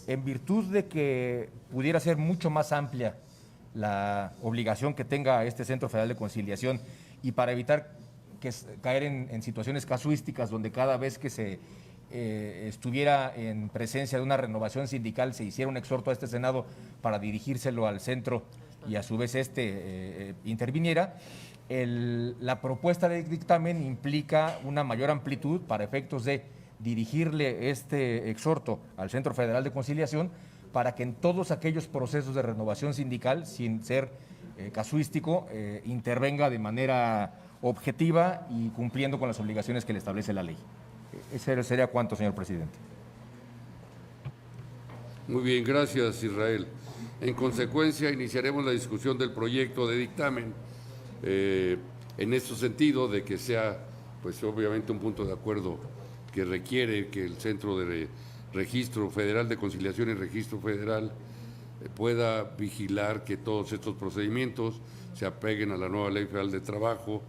En virtud de que pudiera ser mucho más amplia la obligación que tenga este Centro Federal de Conciliación y para evitar caer en situaciones casuísticas donde cada vez que se estuviera en presencia de una renovación sindical se hiciera un exhorto a este Senado para dirigírselo al centro y a su vez interviniera, la propuesta de dictamen implica una mayor amplitud para efectos de dirigirle este exhorto al Centro Federal de Conciliación para que en todos aquellos procesos de renovación sindical, sin ser casuístico, intervenga de manera objetiva y cumpliendo con las obligaciones que le establece la ley. Ese sería cuanto, señor presidente. Muy bien, gracias, Israel. En consecuencia, iniciaremos la discusión del proyecto de dictamen en este sentido de que sea, pues obviamente, un punto de acuerdo que requiere que el Centro de Registro Federal de Conciliación y Registro Federal pueda vigilar que todos estos procedimientos se apeguen a la nueva Ley Federal de Trabajo,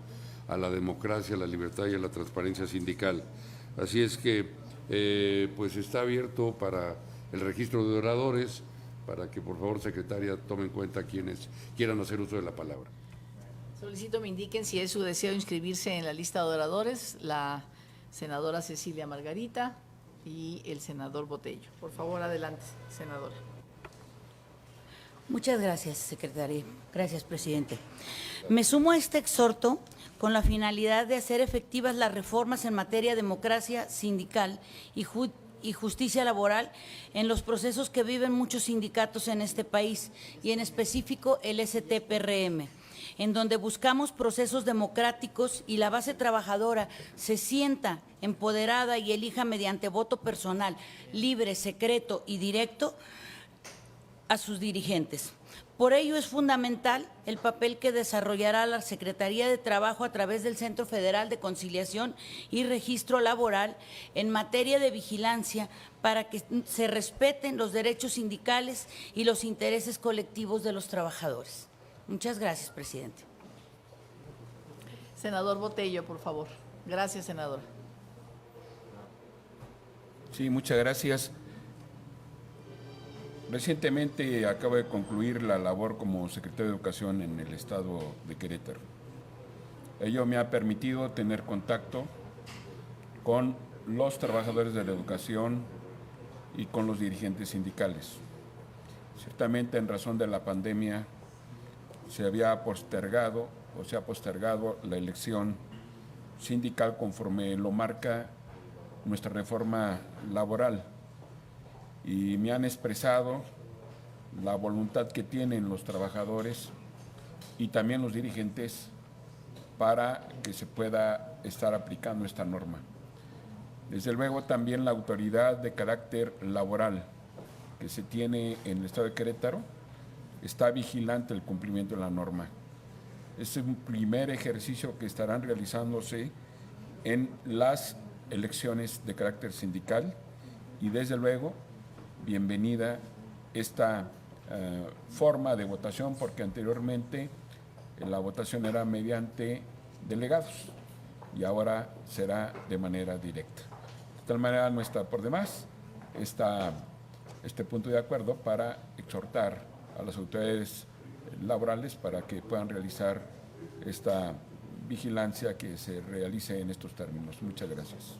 a la democracia, a la libertad y a la transparencia sindical. Así es que pues está abierto para el registro de oradores, para que por favor, secretaria, tome en cuenta quienes quieran hacer uso de la palabra. Solicito me indiquen si es su deseo inscribirse en la lista de oradores, la senadora Cecilia Margarita, y el senador Botello. Por favor, adelante, senadora. Muchas gracias, secretaria. Gracias, presidente. Me sumo a este exhorto con la finalidad de hacer efectivas las reformas en materia de democracia sindical y justicia laboral en los procesos que viven muchos sindicatos en este país y en específico el STPRM, en donde buscamos procesos democráticos y la base trabajadora se sienta empoderada y elija mediante voto personal, libre, secreto y directo a sus dirigentes. Por ello es fundamental el papel que desarrollará la Secretaría de Trabajo a través del Centro Federal de Conciliación y Registro Laboral en materia de vigilancia para que se respeten los derechos sindicales y los intereses colectivos de los trabajadores. Muchas gracias, presidente. Senador Botello, por favor. Gracias, senadora. Sí, muchas gracias. Recientemente acabo de concluir la labor como secretario de Educación en el estado de Querétaro. Ello me ha permitido tener contacto con los trabajadores de la educación y con los dirigentes sindicales. Ciertamente, en razón de la pandemia, se ha postergado la elección sindical conforme lo marca nuestra reforma laboral. Y me han expresado la voluntad que tienen los trabajadores y también los dirigentes para que se pueda estar aplicando esta norma. Desde luego también la autoridad de carácter laboral que se tiene en el estado de Querétaro está vigilante el cumplimiento de la norma. Es un primer ejercicio que estarán realizándose en las elecciones de carácter sindical y desde luego bienvenida esta forma de votación, porque anteriormente la votación era mediante delegados y ahora será de manera directa. De tal manera no está por demás este punto de acuerdo para exhortar a las autoridades laborales para que puedan realizar esta vigilancia que se realice en estos términos. Muchas gracias.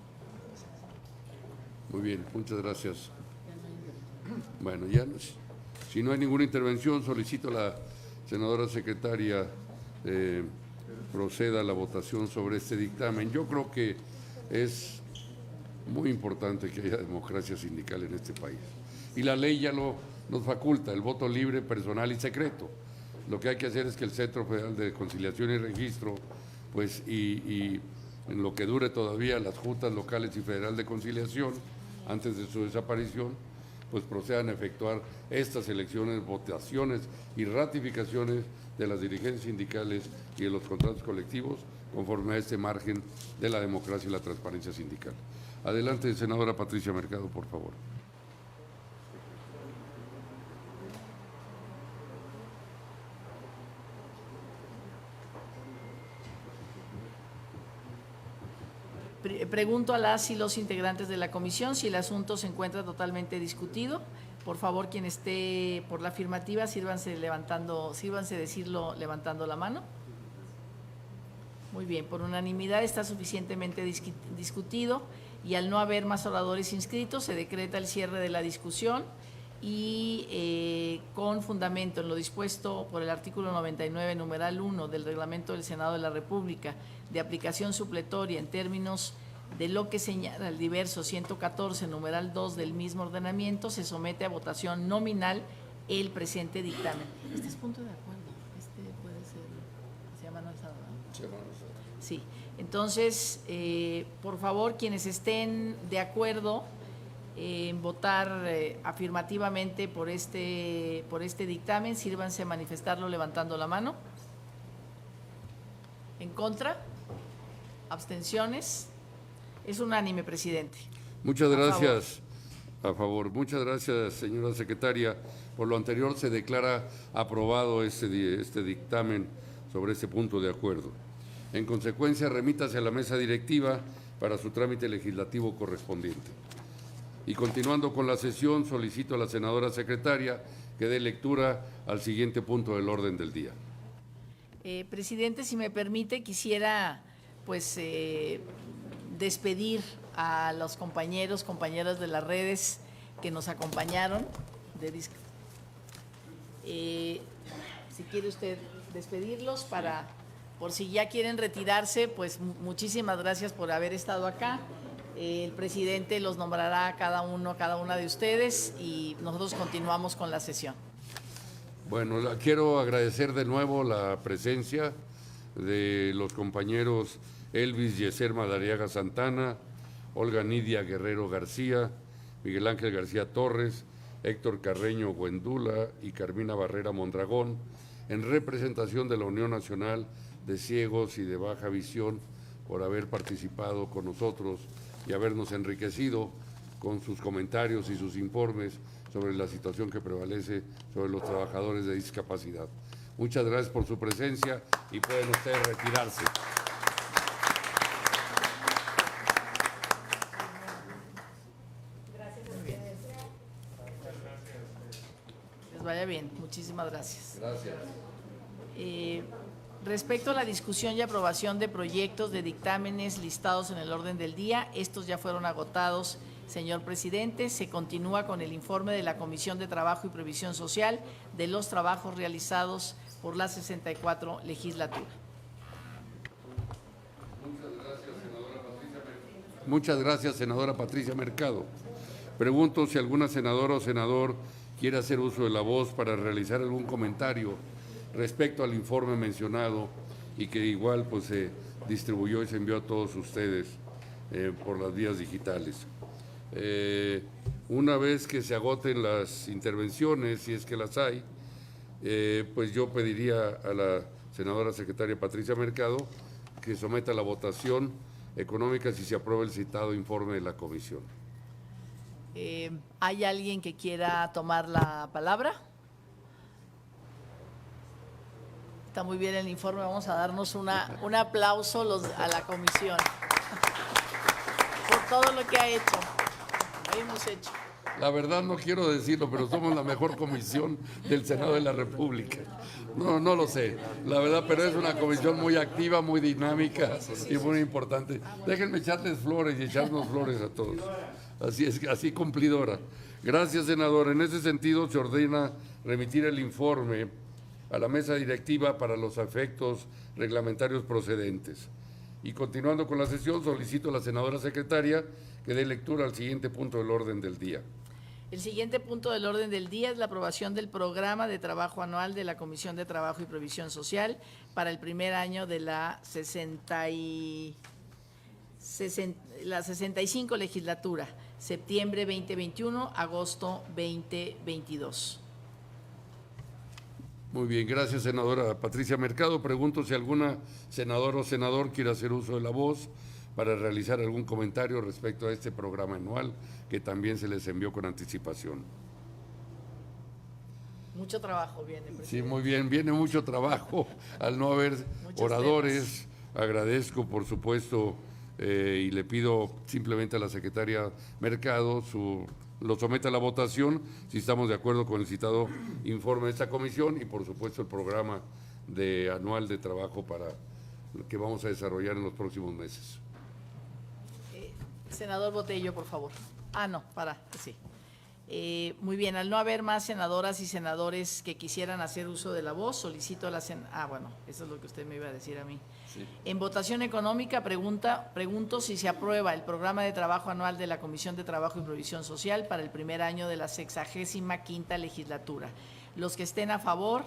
Muy bien, muchas gracias. Bueno, ya si no hay ninguna intervención, solicito a la senadora secretaria proceda a la votación sobre este dictamen. Yo creo que es muy importante que haya democracia sindical en este país. Y la ley ya nos faculta el voto libre, personal y secreto. Lo que hay que hacer es que el Centro Federal de Conciliación y Registro, pues, y en lo que dure todavía las juntas locales y federal de conciliación, antes de su desaparición, pues procedan a efectuar estas elecciones, votaciones y ratificaciones de las dirigencias sindicales y de los contratos colectivos conforme a este margen de la democracia y la transparencia sindical. Adelante, senadora Patricia Mercado, por favor. Pregunto a las y los integrantes de la comisión si el asunto se encuentra totalmente discutido. Por favor, quien esté por la afirmativa, sírvanse decirlo levantando la mano. Muy bien, por unanimidad está suficientemente discutido y al no haber más oradores inscritos se decreta el cierre de la discusión y con fundamento en lo dispuesto por el artículo 99, numeral 1 del Reglamento del Senado de la República de aplicación supletoria en términos de lo que señala el diverso 114, numeral 2 del mismo ordenamiento, se somete a votación nominal el presente dictamen. Este es punto de acuerdo, este puede ser, se llama no alzado, ¿no? Se llama no alzado. Sí, entonces, por favor, quienes estén de acuerdo en votar afirmativamente por este dictamen, sírvanse a manifestarlo levantando la mano. ¿En contra? ¿Abstenciones? Es unánime, presidente. Muchas gracias. A favor. Muchas gracias, señora secretaria. Por lo anterior, se declara aprobado este dictamen sobre este punto de acuerdo. En consecuencia, remítase a la mesa directiva para su trámite legislativo correspondiente. Y continuando con la sesión, solicito a la senadora secretaria que dé lectura al siguiente punto del orden del día. Presidente, si me permite, quisiera pues despedir a los compañeros, compañeras de las redes que nos acompañaron. Si quiere usted despedirlos por si ya quieren retirarse, pues muchísimas gracias por haber estado acá. El presidente los nombrará a cada una de ustedes y nosotros continuamos con la sesión. Bueno, quiero agradecer de nuevo la presencia de los compañeros Elvis Yeser Madariaga Santana, Olga Nidia Guerrero García, Miguel Ángel García Torres, Héctor Carreño Güendula y Carmina Barrera Mondragón, en representación de la Unión Nacional de Ciegos y de Baja Visión, por haber participado con nosotros y habernos enriquecido con sus comentarios y sus informes sobre la situación que prevalece sobre los trabajadores de discapacidad. Muchas gracias por su presencia y pueden ustedes retirarse. Les vaya bien, muchísimas gracias. Gracias. Respecto a la discusión y aprobación de proyectos de dictámenes listados en el orden del día, estos ya fueron agotados, señor presidente. Se continúa con el informe de la Comisión de Trabajo y Previsión Social de los trabajos realizados por la 64 legislatura. Muchas gracias, senadora Patricia Mercado. Pregunto si alguna senadora o senador quiere hacer uso de la voz para realizar algún comentario respecto al informe mencionado y que igual pues se distribuyó y se envió a todos ustedes por las vías digitales. Una vez que se agoten las intervenciones, si es que las hay, pues yo pediría a la senadora secretaria Patricia Mercado que someta a la votación económica si se aprueba el citado informe de la comisión. ¿Hay alguien que quiera tomar la palabra? Está muy bien el informe, vamos a darnos un aplauso a la comisión por todo lo que ha hecho, hemos hecho. La verdad no quiero decirlo, pero somos la mejor comisión del Senado de la República. No lo sé, la verdad, pero es una comisión muy activa, muy dinámica y muy importante. Déjenme echarles flores y echarnos flores a todos. Así es, así cumplidora. Gracias, senador. En ese sentido, se ordena remitir el informe a la mesa directiva para los efectos reglamentarios procedentes. Y continuando con la sesión, solicito a la senadora secretaria que dé lectura al siguiente punto del orden del día. El siguiente punto del orden del día es la aprobación del programa de trabajo anual de la Comisión de Trabajo y Previsión Social para el primer año de la 65 legislatura, septiembre 2021, agosto 2022. Muy bien, gracias, senadora Patricia Mercado. Pregunto si alguna senadora o senador quiere hacer uso de la voz para realizar algún comentario respecto a este programa anual que también se les envió con anticipación. Mucho trabajo viene, presidente. Sí, muy bien, viene mucho trabajo al no haber muchos oradores. Agradezco, por supuesto, y le pido simplemente a la secretaria Mercado lo someta a la votación si estamos de acuerdo con el citado informe de esta comisión y, por supuesto, el programa anual de trabajo que vamos a desarrollar en los próximos meses. Senador Botello, por favor. Sí. Muy bien, al no haber más senadoras y senadores que quisieran hacer uso de la voz, solicito a la bueno, eso es lo que usted me iba a decir a mí. Sí. En votación económica, pregunto si se aprueba el programa de trabajo anual de la Comisión de Trabajo y Previsión Social para el primer año de la 65ª legislatura. Los que estén a favor,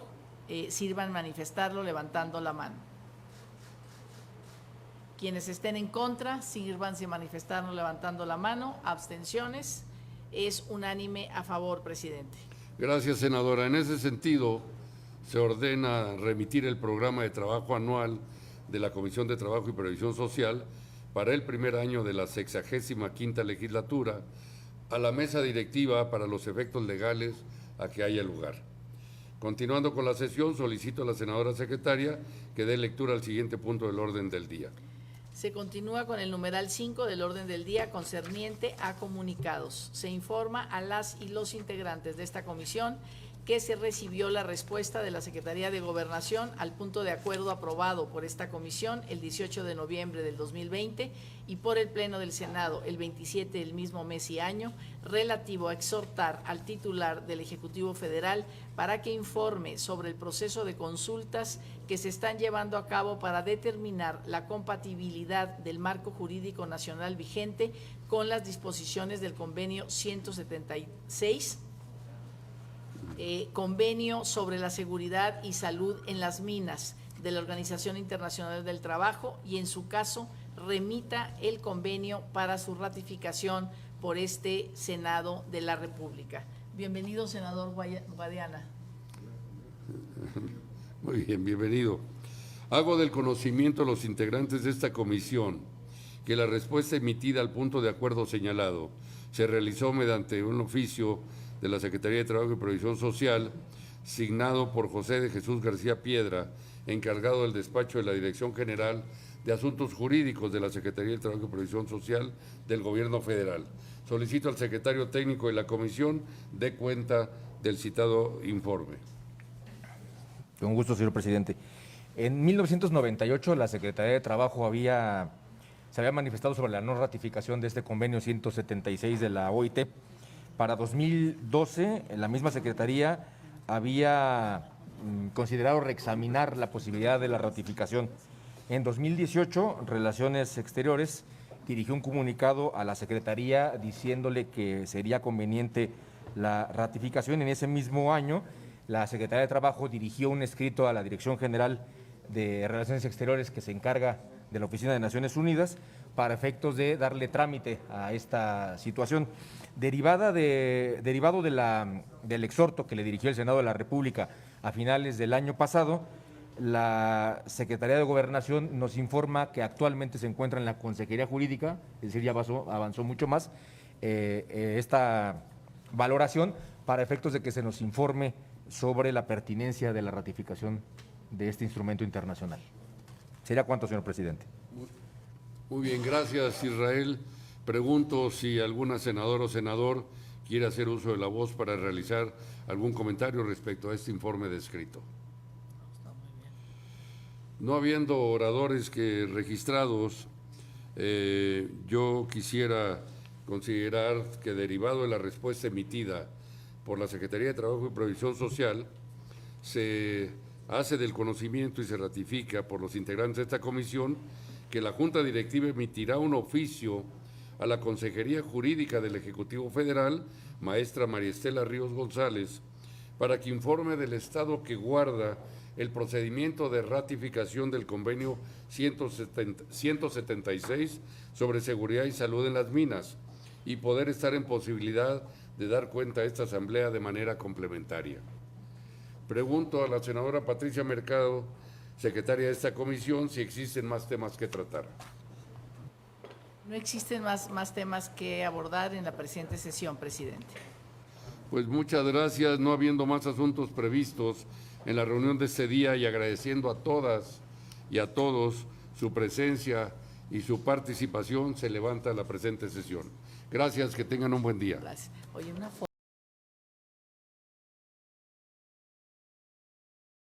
sirvan manifestarlo levantando la mano. Quienes estén en contra, sírvanse manifestarlo levantando la mano. Abstenciones. Es unánime a favor, presidente. Gracias, senadora. En ese sentido, se ordena remitir el programa de trabajo anual de la Comisión de Trabajo y Previsión Social para el primer año de la 65ª legislatura a la mesa directiva para los efectos legales a que haya lugar. Continuando con la sesión, solicito a la senadora secretaria que dé lectura al siguiente punto del orden del día. Se continúa con el numeral 5 del orden del día concerniente a comunicados. Se informa a las y los integrantes de esta comisión que que se recibió la respuesta de la Secretaría de Gobernación al punto de acuerdo aprobado por esta comisión el 18 de noviembre del 2020 y por el Pleno del Senado el 27 del mismo mes y año, relativo a exhortar al titular del Ejecutivo Federal para que informe sobre el proceso de consultas que se están llevando a cabo para determinar la compatibilidad del marco jurídico nacional vigente con las disposiciones del convenio 176, convenio sobre la seguridad y salud en las minas de la Organización Internacional del Trabajo, y en su caso remita el convenio para su ratificación por este Senado de la República. Bienvenido, senador Guadiana. Muy bien, bienvenido. Hago del conocimiento a los integrantes de esta comisión que la respuesta emitida al punto de acuerdo señalado se realizó mediante un oficio de la Secretaría de Trabajo y Previsión Social, signado por José de Jesús García Piedra, encargado del despacho de la Dirección General de Asuntos Jurídicos de la Secretaría de Trabajo y Previsión Social del Gobierno Federal. Solicito al secretario técnico de la comisión dé cuenta del citado informe. Con gusto, señor presidente. En 1998 la Secretaría de Trabajo se había manifestado sobre la no ratificación de este convenio 176 de la OIT. Para 2012, la misma Secretaría había considerado reexaminar la posibilidad de la ratificación. En 2018, Relaciones Exteriores dirigió un comunicado a la Secretaría diciéndole que sería conveniente la ratificación. En ese mismo año, la Secretaría de Trabajo dirigió un escrito a la Dirección General de Relaciones Exteriores, que se encarga de la Oficina de Naciones Unidas, para efectos de darle trámite a esta situación. Derivado del exhorto que le dirigió el Senado de la República a finales del año pasado, la Secretaría de Gobernación nos informa que actualmente se encuentra en la Consejería Jurídica, es decir, ya avanzó mucho más esta valoración para efectos de que se nos informe sobre la pertinencia de la ratificación de este instrumento internacional. ¿Sería cuánto, señor presidente? Muy bien, gracias, Israel. Pregunto si alguna senadora o senador quiere hacer uso de la voz para realizar algún comentario respecto a este informe descrito. No habiendo oradores registrados, yo quisiera considerar que, derivado de la respuesta emitida por la Secretaría de Trabajo y Previsión Social, se hace del conocimiento y se ratifica por los integrantes de esta comisión que la Junta Directiva emitirá un oficio a la Consejería Jurídica del Ejecutivo Federal, maestra María Estela Ríos González, para que informe del estado que guarda el procedimiento de ratificación del convenio 176 sobre seguridad y salud en las minas y poder estar en posibilidad de dar cuenta a esta asamblea de manera complementaria. Pregunto a la senadora Patricia Mercado, secretaria de esta comisión, si existen más temas que tratar. No existen más temas que abordar en la presente sesión, presidente. Pues muchas gracias. No habiendo más asuntos previstos en la reunión de este día y agradeciendo a todas y a todos su presencia y su participación, se levanta la presente sesión. Gracias, que tengan un buen día. Gracias. Oye, una